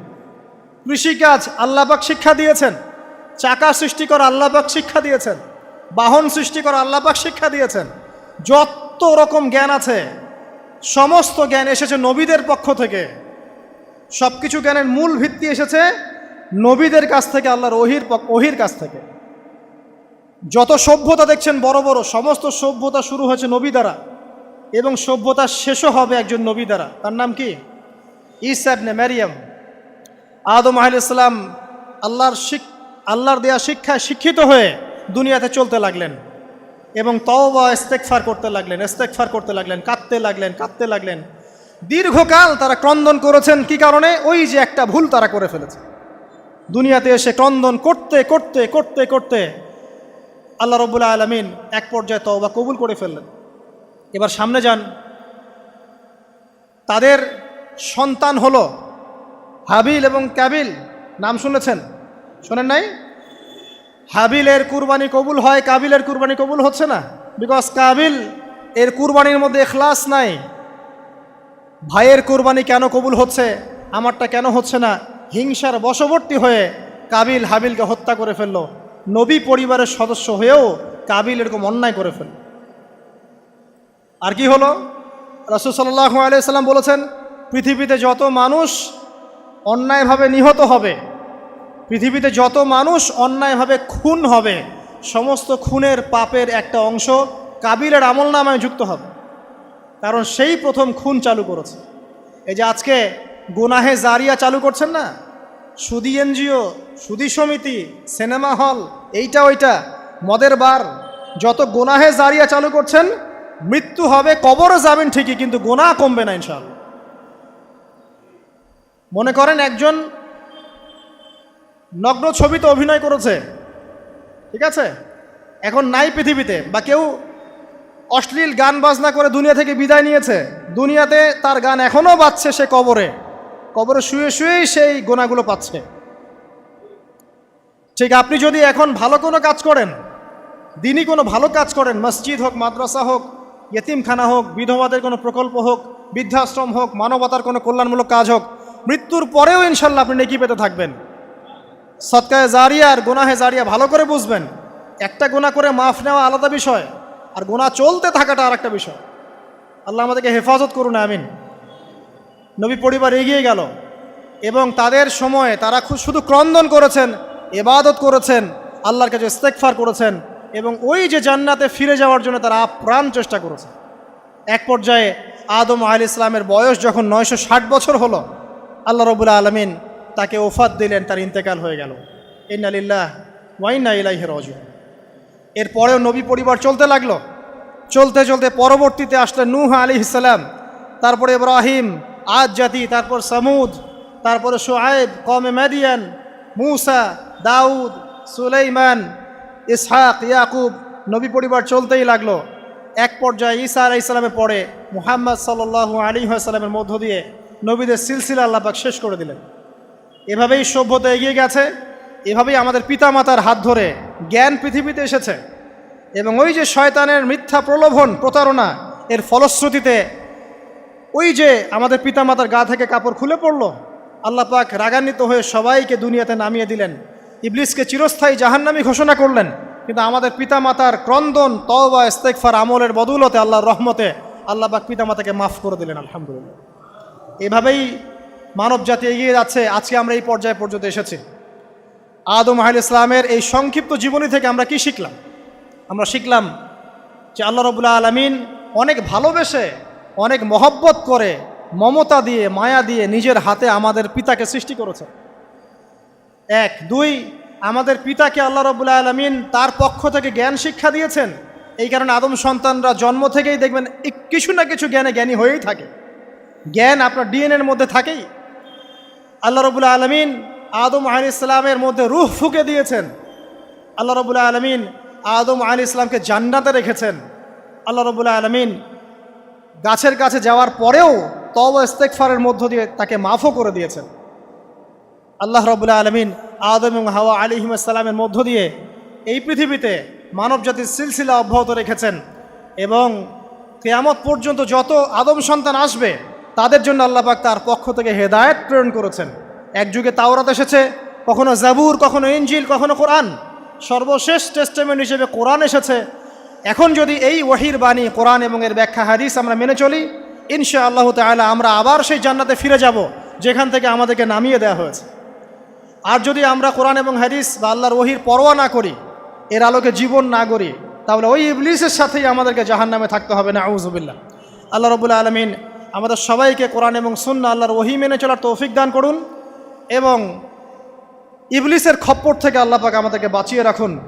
কৃষিকাজ আল্লাহ পাক শিক্ষা দিয়েছেন, চাকা সৃষ্টি করা আল্লাহ পাক শিক্ষা দিয়েছেন, বাহন সৃষ্টি করা আল্লাহ পাক শিক্ষা দিয়েছেন। যত রকম জ্ঞান আছে সমস্ত জ্ঞান এসেছে নবীদের পক্ষ থেকে। সব কিছু জ্ঞানের মূল ভিত্তি এসেছে নবীদের কাছ থেকে, আল্লাহর ওহির কাছ থেকে। যত সভ্যতা দেখছেন বড় বড়, সমস্ত সভ্যতা শুরু হয়েছে নবী দ্বারা, এবং সভ্যতা শেষও হবে একজন নবী দ্বারা। তার নাম কি? ঈসা ইবনে মারইয়াম। আদম আলাইহিস সালাম আল্লাহর দেয়া শিক্ষায় শিক্ষিত হয়ে দুনিয়াতে চলতে লাগলেন এবং তওবা ইস্তেগফার করতে লাগলেন, কাঁদতে লাগলেন। দীর্ঘকাল তারা ক্রন্দন করেছেন। কি কারণে? ওই যে একটা ভুল তারা করে ফেলেছে। দুনিয়াতে এসে ক্রন্দন করতে করতে করতে করতে আল্লাহ রাব্বুল আলামিন এক পর্যায়ে তওবা কবুল করে ফেললেন। এবার সামনে যান, তাদের সন্তান হলো হাবিল এবং কাবিল। নাম শুনেছেন? শোনেন নাই? হাবিলের কুরবানি কবুল হয়, কাবিলের কুরবানি কবুল হচ্ছে না। বিকজ কাবিল এর কুরবানির মধ্যে ইখলাস নাই। ভাইয়ের কুরবানি কেন কবুল হচ্ছে, আমারটা কেন হচ্ছে না? হিংসার বশবর্তী হয়ে কাবিল হাবিলকে হত্যা করে ফেলল। নবী পরিবারের সদস্য হয়েও কাবিল এরকম অন্যায় করে ফেলল। আর কি হলো? রাসূল সাল্লাল্লাহু আলাইহি সাল্লাম বলেছেন, পৃথিবীতে যত মানুষ অন্যায়ভাবে নিহত হবে, পৃথিবীতে যত মানুষ অন্যায়ভাবে খুন হবে, সমস্ত খুনের পাপের একটা অংশ কাবিলের আমলনামায় যুক্ত হবে। কারণ সেই প্রথম খুন চালু করেছে। এই যে আজকে গুনাহে জারিয়া চালু করছেন না, সুদী এনজিও, সুদী সমিতি, সিনেমা হল, এইটা ওইটা, মদের বার, যত গুনাহে জারিয়া চালু করছেন, মৃত্যু হবে, কবরে যাবেন ঠিকই, কিন্তু গুনাহ কমবে না ইনশাআল্লাহ। মনে করেন একজন নগ্ন ছবিতে অভিনয় করেছে, ঠিক আছে, এখন নাই পৃথিবীতে, বা কেউ অশ্লীল গান বাজনা করে দুনিয়া থেকে বিদায় নিয়েছে, দুনিয়াতে তার গান এখনও বাজছে, সে কবরে শুয়ে শুয়েই সেই গোনাগুলো পাচ্ছে। ঠিক আপনি যদি এখন ভালো কোনো কাজ করেন, দিনই কোনো ভালো কাজ করেন, মসজিদ হোক, মাদ্রাসা হোক, ইয়েতিমখানা হোক, বিধবাদের কোনো প্রকল্প হোক, বৃদ্ধাশ্রম হোক, মানবতার কোনো কল্যাণমূলক কাজ হোক, মৃত্যুর পরেও ইনশাল্লাহ আপনি নেকি পেতে থাকবেন। সদকায়ে জারিয়া আর গুনাহে জারিয়া ভালো করে বুঝবেন। একটা গুনাহ করে মাফ নেওয়া আলাদা বিষয়, আর গুনাহ চলতে থাকাটা আর একটা বিষয়। আল্লাহ আমাদেরকে হেফাজত করুন, আমিন। নবী পরিবার এগিয়ে গেল এবং তাদের সময়ে তারা শুধু ক্রন্দন করেছেন, ইবাদত করেছেন, আল্লাহর কাছে ইস্তেগফার করেছেন এবং ওই যে জান্নাতে ফিরে যাওয়ার জন্য তারা আপ্রাণ চেষ্টা করেছে। এক পর্যায়ে আদম আলাইহিস সালামের বয়স যখন 960 বছর হলো, আল্লাহ রাব্বুল আলামিন তাকে ওফাত দিলেন, তার ইন্তেকাল হয়ে গেল। ইন্না লিল্লাহি ওয়া ইন্না ইলাইহি রাজিউন। এরপরেও নবী পরিবার চলতে লাগলো, চলতে চলতে পরবর্তীতে আসলেন নূহ আলাইহিস সালাম, তারপরে ইব্রাহিম, আদ জাতি, তারপর সামুদ, তারপরে শুআয়ব, কওমে মাদিয়ান, মূসা, দাউদ, সুলাইমান, ইসহাক, ইয়াকুব। নবী পরিবার চলতেই লাগলো। এক পর্যায়ে ঈসা আলাইহিস সালামের পরে মুহাম্মদ সাল্লাল্লাহু আলাইহি ওয়াসাল্লামের মধ্য দিয়ে নবীদের সিলসিলা আল্লাহ পাক শেষ করে দিলেন। এভাবেই সভ্যতা এগিয়ে গেছে, এভাবেই আমাদের পিতামাতার হাত ধরে জ্ঞান পৃথিবীতে এসেছে। এবং ওই যে শয়তানের মিথ্যা প্রলোভন, প্রতারণা, এর ফলশ্রুতিতে ওই যে আমাদের পিতামাতার গা থেকে কাপড় খুলে পড়ল, আল্লাহ পাক রাগান্বিত হয়ে সবাইকে দুনিয়াতে নামিয়ে দিলেন, ইবলিসকে চিরস্থায়ী জাহান্নামী ঘোষণা করলেন। কিন্তু আমাদের পিতামাতার ক্রন্দন, তওবা, ইস্তেগফার, আমলের বদৌলতে, আল্লাহর রহমতে আল্লাহ পাক পিতামাতাকে মাফ করে দিলেন, আলহামদুলিল্লাহ। এভাবেই মানব জাতি এগিয়ে যাচ্ছে। আজকে আমরা এই পর্যায়ে পর্যন্ত এসেছি। আদম আলাইহিস সালামের এই সংক্ষিপ্ত জীবনী থেকে আমরা কি শিখলাম? আমরা শিখলাম যে আল্লাহ রাব্বুল আলামিন অনেক ভালোবেসে, অনেক মহব্বত করে, মমতা দিয়ে, মায়া দিয়ে নিজের হাতে আমাদের পিতাকে সৃষ্টি করেছে। এক। দুই, আমাদের পিতাকে আল্লাহ রাব্বুল আলামিন তার পক্ষ থেকে জ্ঞান শিক্ষা দিয়েছেন। এই কারণে আদম সন্তানরা জন্ম থেকেই দেখবেন কিছু না কিছু জ্ঞানে জ্ঞানী হয়েই থাকে। জ্ঞান আপনার ডিএনএর মধ্যে থাকেই। আল্লাহ রাব্বুল আলামিন আদম আলাইহিস সালামের মধ্যে রূহ ফুঁকে দিয়েছেন। আল্লাহ রাব্বুল আলামিন আদম আলাইহিস সালামকে জান্নাতে রেখেছেন। আল্লাহ রাব্বুল আলামিন গাছের কাছে যাওয়ার পরেও তওবা ইস্তেগফারের মধ্য দিয়ে তাকে মাফও করে দিয়েছেন। আল্লাহ রাব্বুল আলামিন আদম এবং হাওয়া আলাইহিস সালামের মধ্য দিয়ে এই পৃথিবীতে মানব জাতির সিলসিলা অব্যাহত রেখেছেন। এবং কিয়ামত পর্যন্ত যত আদম সন্তান আসবে তাদের জন্য আল্লাহ পাক তার পক্ষ থেকে হেদায়েত প্রেরণ করেছেন। এক যুগে তাওরাত এসেছে, কখনো জাবুর, কখনো ইনজিল, কখনো কোরআন। সর্বশেষ টেস্টামেন্ট হিসেবে কোরআন এসেছে। এখন যদি এই ওয়াহির বাণী, কোরআন এবং এর ব্যাখ্যা হাদিস আমরা মেনে চলি, ইনশাআল্লাহ তাআলা আমরা আবার সেই জান্নাতে ফিরে যাব যেখান থেকে আমাদেরকে নামিয়ে দেওয়া হয়েছে। আর যদি আমরা কোরআন এবং হাদিস বা আল্লাহর ওয়াহির পরোয়া না করি, এর আলোকে জীবন না গড়ি, তাহলে ওই ইবলিসের সাথেই আমাদেরকে জাহান্নামে থাকতে হবে, নাউযুবিল্লাহ। আল্লাহ রাব্বুল আলামিন আমাদের সবাইকে কোরআন এবং সুন্নাহ, আল্লাহর ওয়াহি মেনে চলার তৌফিক দান করুন এবং ইবলিসের খপ্পর থেকে আল্লাহ পাক আমাদেরকে বাঁচিয়ে রাখুন।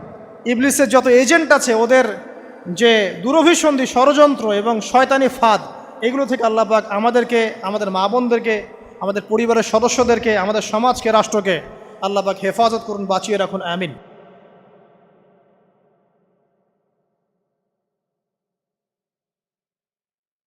ইবলিসের যত এজেন্ট আছে, ওদের যে দুরভিসন্ধি, ষড়যন্ত্র এবং শয়তানি ফাঁদ, এগুলো থেকে আল্লাহ পাক আমাদেরকে, আমাদের মা বোনদেরকে, আমাদের পরিবারের সদস্যদেরকে, আমাদের সমাজকে, রাষ্ট্রকে আল্লাহ পাক হেফাজত করুন, বাঁচিয়ে রাখুন, আমিন।